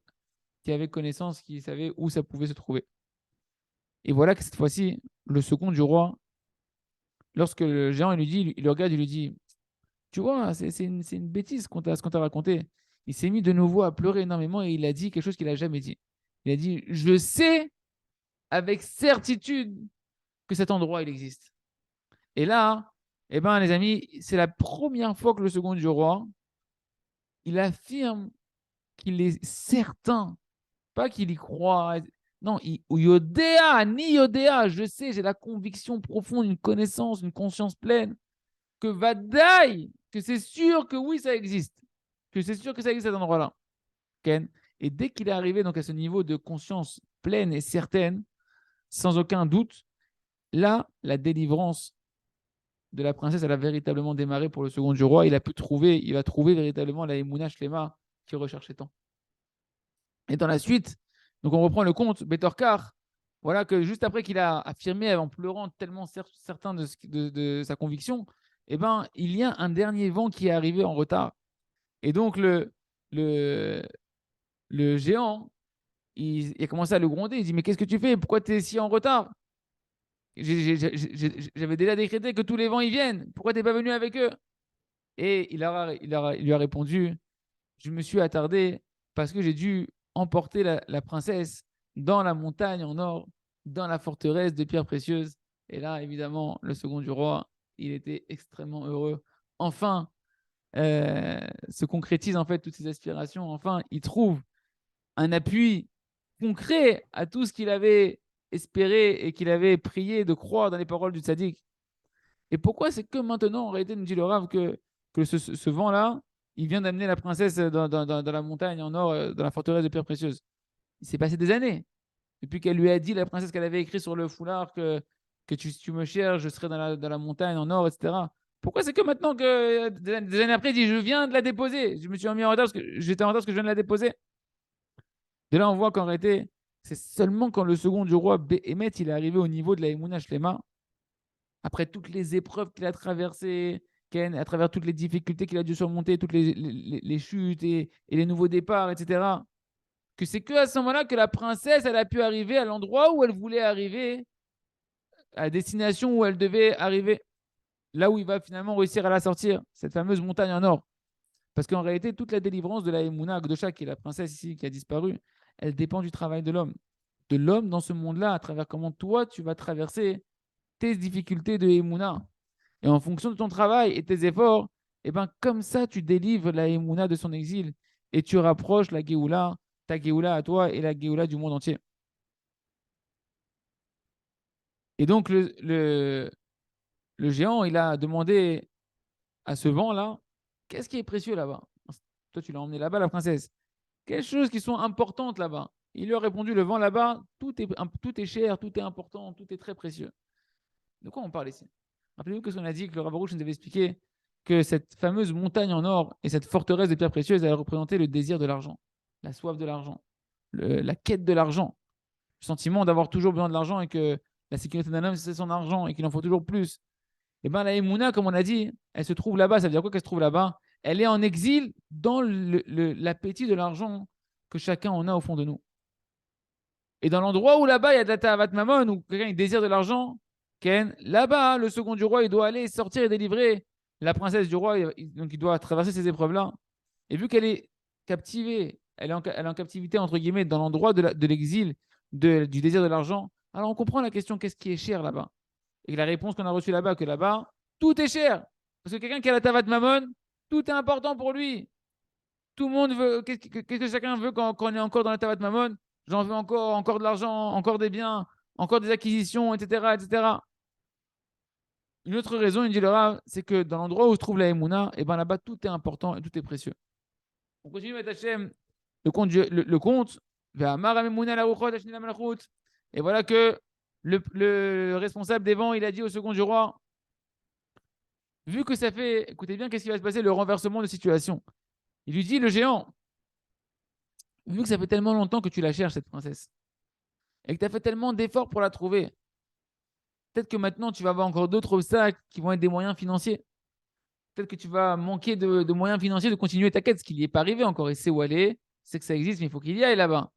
avait connaissance, qui savait où ça pouvait se trouver. Et voilà que cette fois-ci, le second du roi, lorsque le géant il lui dit, il le regarde, il lui dit, tu vois, c'est une bêtise ce qu'on t'a raconté. Il s'est mis de nouveau à pleurer énormément et il a dit quelque chose qu'il n'a jamais dit. Il a dit, je sais avec certitude que cet endroit, il existe. Et là, eh ben, les amis, c'est la première fois que le second du roi, il affirme qu'il est certain, pas qu'il y croit. Non, Yodéa, ni Yodéa, je sais, j'ai la conviction profonde, une connaissance, une conscience pleine, que Vadaï, que c'est sûr que oui, ça existe. Que c'est sûr que ça existe à cet endroit-là. Ken. Et dès qu'il est arrivé donc à ce niveau de conscience pleine et certaine, sans aucun doute, là, la délivrance de la princesse, elle a véritablement démarré pour le second du roi. Il va trouver véritablement la Emouna Shlema qu'il recherchait tant. Et dans la suite, donc on reprend le conte, Betorkar, voilà que juste après qu'il a affirmé en pleurant tellement certain de sa conviction, eh ben, il y a un dernier vent qui est arrivé en retard. Et donc le, le géant, il a commencé à le gronder. Il dit, mais qu'est-ce que tu fais? Pourquoi tu es si en retard? J'avais déjà décrété que tous les vents y viennent. Pourquoi tu n'es pas venu avec eux? Et il lui a répondu, je me suis attardé parce que j'ai dû emporter la princesse dans la montagne en or, dans la forteresse de pierres précieuses. Et là, évidemment, le second du roi, il était extrêmement heureux. Enfin, se concrétise en fait toutes ses aspirations. Enfin, il trouve un appui concret à tout ce qu'il avait espéré et qu'il avait prié de croire dans les paroles du tzaddik. Et pourquoi c'est que maintenant, en réalité, nous dit le Rav que ce vent-là, il vient d'amener la princesse dans la montagne en or, dans la forteresse de pierres précieuses. Il s'est passé des années. Depuis qu'elle lui a dit, la princesse, qu'elle avait écrit sur le foulard que si tu me cherches, je serai dans la montagne en or, etc. Pourquoi c'est que maintenant que des années après, il dit, je viens de la déposer. Je me suis mis en retard parce que j'étais en retard parce que je viens de la déposer. De là, on voit qu'en réalité, c'est seulement quand le second du roi Béhémet, il est arrivé au niveau de la Emouna Shlema, après toutes les épreuves qu'il a traversées, à travers toutes les difficultés qu'il a dû surmonter, toutes les chutes et les nouveaux départs, etc., que c'est que à ce moment-là que la princesse, elle a pu arriver à l'endroit où elle voulait arriver, à la destination où elle devait arriver, là où il va finalement réussir à la sortir, cette fameuse montagne en or. Parce qu'en réalité, toute la délivrance de la Emouna Gdosha, qui est la princesse ici, qui a disparu, elle dépend du travail de l'homme. de l'homme dans ce monde-là, à travers comment toi, tu vas traverser tes difficultés de Emouna. Et en fonction de ton travail et tes efforts, et ben comme ça, tu délivres la Emouna de son exil et tu rapproches la Géoula, ta Géoula à toi et la Géoula du monde entier. Et donc, le géant, il a demandé à ce vent-là, qu'est-ce qui est précieux là-bas? Toi, tu l'as emmené là-bas, la princesse. Quelles choses qui sont importantes là-bas? Il lui a répondu, le vent là-bas, tout est cher, tout est important, tout est très précieux. De quoi on parle ici? Rappelez-vous que ce qu'on a dit, que le Rav Arush nous avait expliqué que cette fameuse montagne en or et cette forteresse de pierres précieuses, elle représentait le désir de l'argent, la soif de l'argent, la quête de l'argent, le sentiment d'avoir toujours besoin de l'argent et que la sécurité d'un homme, c'est son argent et qu'il en faut toujours plus. Et bien la Emouna, comme on a dit, elle se trouve là-bas. Ça veut dire quoi qu'elle se trouve là-bas? Elle est en exil dans l'appétit de l'argent que chacun en a au fond de nous. Et dans l'endroit où là-bas, il y a de la Ta'avat Mammon, où quelqu'un il désire de l'argent, Ken, là-bas, le second du roi, il doit aller sortir et délivrer la princesse du roi. Donc il doit traverser ces épreuves-là. Et vu qu'elle est captivée, elle est en captivité, entre guillemets, dans l'endroit de l'exil, du désir de l'argent, alors on comprend la question, qu'est-ce qui est cher là-bas? Et la réponse qu'on a reçue là-bas, que là-bas, tout est cher. Parce que quelqu'un qui a la Tavat Mammon, tout est important pour lui. Tout le monde veut. Qu'est-ce que chacun veut quand on est encore dans la Tavat Mammon? J'en veux encore, encore de l'argent, encore des biens, encore des acquisitions, etc. etc. Une autre raison, il dit le Rav, c'est que dans l'endroit où se trouve la Emouna, et ben là-bas, tout est important et tout est précieux. On continue avec Hachem, le compte, le compte, et voilà que le responsable des vents, il a dit au second du roi, vu que ça fait, écoutez bien, qu'est-ce qui va se passer, le renversement de situation. Il lui dit, le géant, vu que ça fait tellement longtemps que tu la cherches, cette princesse, et que tu as fait tellement d'efforts pour la trouver, peut-être que maintenant, tu vas avoir encore d'autres obstacles qui vont être des moyens financiers. Peut-être que tu vas manquer de moyens financiers de continuer ta quête, ce qui n'y est pas arrivé encore. Il sait où aller, c'est que ça existe, mais il faut qu'il y aille là-bas.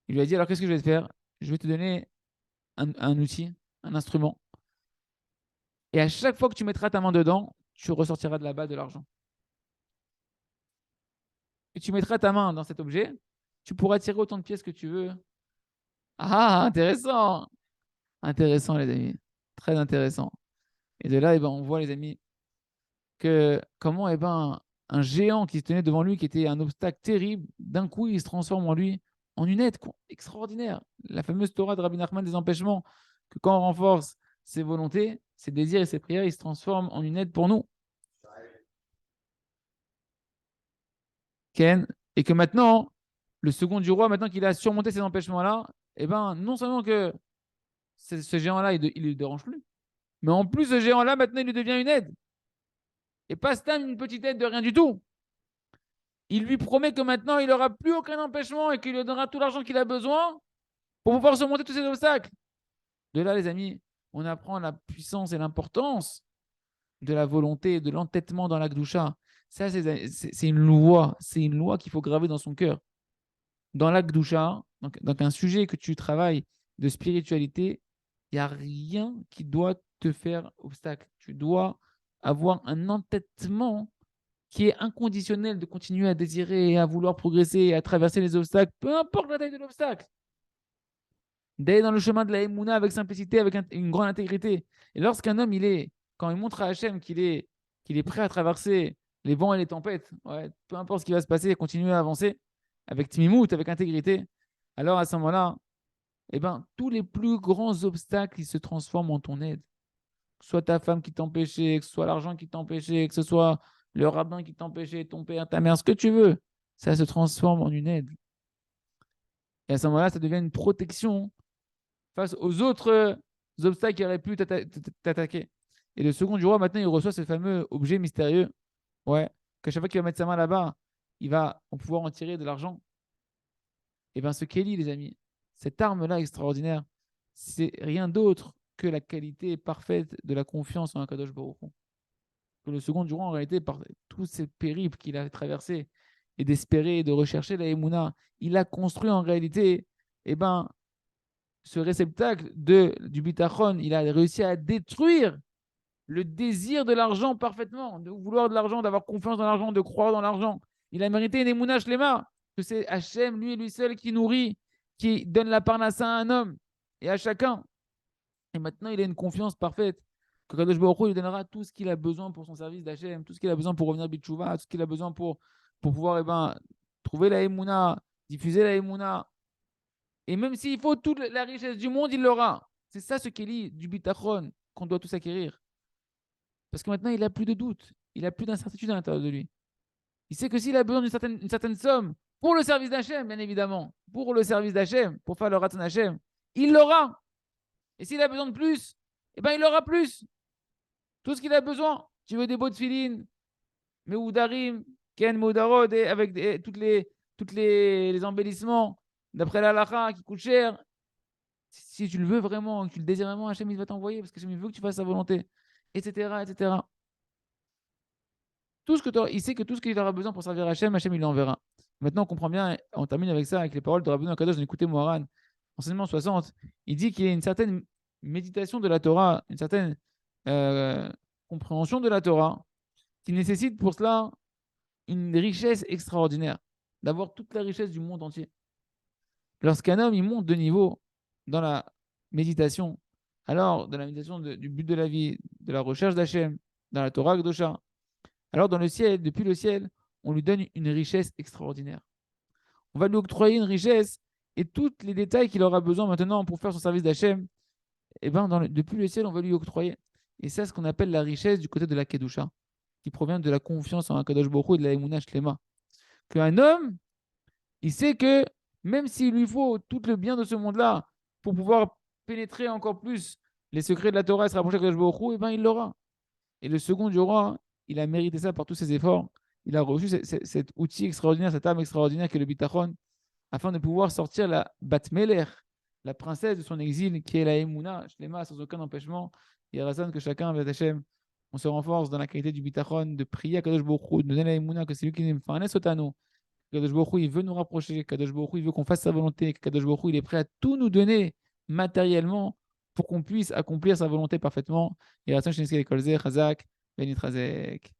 Il lui a dit, alors qu'est-ce que je vais te faire? Je vais te donner un outil, un instrument. Et à chaque fois que tu mettras ta main dedans, tu ressortiras de là-bas de l'argent. Et tu mettras ta main dans cet objet, tu pourras tirer autant de pièces que tu veux. Ah, intéressant. Intéressant, les amis. Très intéressant. Et de là, eh ben, on voit, les amis, que comment un géant qui se tenait devant lui, qui était un obstacle terrible, d'un coup, il se transforme en lui en une aide extraordinaire. La fameuse Torah de Rabbi Nachman des empêchements, que quand on renforce ses volontés, ses désirs et ses prières, il se transforme en une aide pour nous. Ken, et que maintenant, le second du roi, maintenant qu'il a surmonté ces empêchements-là, eh ben, non seulement que ce géant-là, il ne le dérange plus, mais en plus, ce géant-là, maintenant, il lui devient une aide. Et pas Stan, une petite aide de rien du tout. Il lui promet que maintenant, il n'aura plus aucun empêchement et qu'il lui donnera tout l'argent qu'il a besoin pour pouvoir surmonter tous ces obstacles. De là, les amis, on apprend la puissance et l'importance de la volonté, de l'entêtement dans l'Akdoucha. Ça, c'est une loi qu'il faut graver dans son cœur. Dans l'Akdoucha, donc un sujet que tu travailles de spiritualité, il n'y a rien qui doit te faire obstacle. Tu dois avoir un entêtement qui est inconditionnel de continuer à désirer et à vouloir progresser et à traverser les obstacles, peu importe la taille de l'obstacle. D'aller dans le chemin de la Emouna avec simplicité, avec une grande intégrité. Et lorsqu'un homme, quand il montre à Hachem qu'il est prêt à traverser les vents et les tempêtes, ouais, peu importe ce qui va se passer, continuer à avancer avec timimout, avec intégrité, alors à ce moment-là, eh ben, tous les plus grands obstacles, ils se transforment en ton aide. Que ce soit ta femme qui t'empêchait, que ce soit l'argent qui t'empêchait, que ce soit le rabbin qui t'empêchait, ton père, ta mère, ce que tu veux, ça se transforme en une aide. Et à ce moment-là, ça devient une protection face aux autres obstacles qui auraient pu t'attaquer. Et le second du roi, maintenant, il reçoit ce fameux objet mystérieux. Ouais, qu'à chaque fois qu'il va mettre sa main là-bas, il va pouvoir en tirer de l'argent. Et bien, ce Kelly, les amis, cette arme-là extraordinaire, c'est rien d'autre que la qualité parfaite de la confiance en Akadosh Baruch Hu. Que le second du roi, en réalité, par tous ces périples qu'il a traversés et d'espérer et de rechercher la Emouna, il a construit en réalité, eh ben, ce réceptacle du bitachon, il a réussi à détruire le désir de l'argent parfaitement, de vouloir de l'argent, d'avoir confiance dans l'argent, de croire dans l'argent. Il a mérité une Emouna Shlema, que c'est Hachem, lui et lui seul, qui nourrit qui donne la parnassa à un homme et à chacun. Et maintenant, il a une confiance parfaite que Kadosh Baruch Hu lui donnera tout ce qu'il a besoin pour son service d'Hachem, tout ce qu'il a besoin pour revenir Bitchouva, tout ce qu'il a besoin pour pouvoir trouver la Emouna, diffuser la Emouna. Et même s'il faut toute la richesse du monde, il l'aura. C'est ça ce qu'il dit du Bitachon qu'on doit tous acquérir. Parce que maintenant, il n'a plus de doute, il n'a plus d'incertitude à l'intérieur de lui. Il sait que s'il a besoin d'une certaine somme pour le service d'Hachem, bien évidemment, pour le service d'Hachem, pour faire le Ratzon Hachem, il l'aura. Et s'il a besoin de plus, eh ben, il aura plus. Tout ce qu'il a besoin. Tu veux des beaux tefilines, Meudarim, Ken Meudarod, avec les embellissements d'après la halakha qui coûtent cher. Si tu le veux vraiment, que tu le désires vraiment, Hachem il va t'envoyer parce que Hachem il veut que tu fasses sa volonté, etc. etc. Il sait que tout ce qu'il aura besoin pour servir Hachem, Hachem il l'enverra. Maintenant, on comprend bien, on termine avec ça, avec les paroles de Rabbeinu Akadosh. On écoutait Moharan, enseignement 60. Il dit qu'il y a une certaine méditation de la Torah, une certaine euh, compréhension de la Torah, qui nécessite pour cela une richesse extraordinaire, d'avoir toute la richesse du monde entier. Lorsqu'un homme il monte de niveau dans la méditation, alors dans la méditation du but de la vie, de la recherche d'Hachem, dans la Torah Gdosha, alors dans le ciel, depuis le ciel, on lui donne une richesse extraordinaire. On va lui octroyer une richesse et tous les détails qu'il aura besoin maintenant pour faire son service d'Hachem, eh ben, depuis le ciel, on va lui octroyer. Et c'est ce qu'on appelle la richesse du côté de la Kedusha, qui provient de la confiance en Akadosh Baruch Hu et de la Emunah Shlema. Qu'un homme, il sait que même s'il lui faut tout le bien de ce monde-là pour pouvoir pénétrer encore plus les secrets de la Torah et se rapprocher d'Akadosh Baruch Hu, eh ben, il l'aura. Et le second du roi, il a mérité ça par tous ses efforts. Il a reçu cet outil extraordinaire, cette âme extraordinaire qui est le bitachon, afin de pouvoir sortir la Batmeler, la princesse de son exil, qui est la Emouna, Shlema, sans aucun empêchement. Il raisonne que chacun, avec Hachem, on se renforce dans la qualité du bitachon, de prier à Kadosh Baruch Hu, de donner la Emouna, que c'est lui qui nous fait un esotano. Kadosh Baruch Hu, il veut nous rapprocher. Kadosh Baruch Hu, il veut qu'on fasse sa volonté. Kadosh Baruch Hu, il est prêt à tout nous donner matériellement pour qu'on puisse accomplir sa volonté parfaitement. Et Ratzon Sheniske Kolze, Chazak, Benit Razek.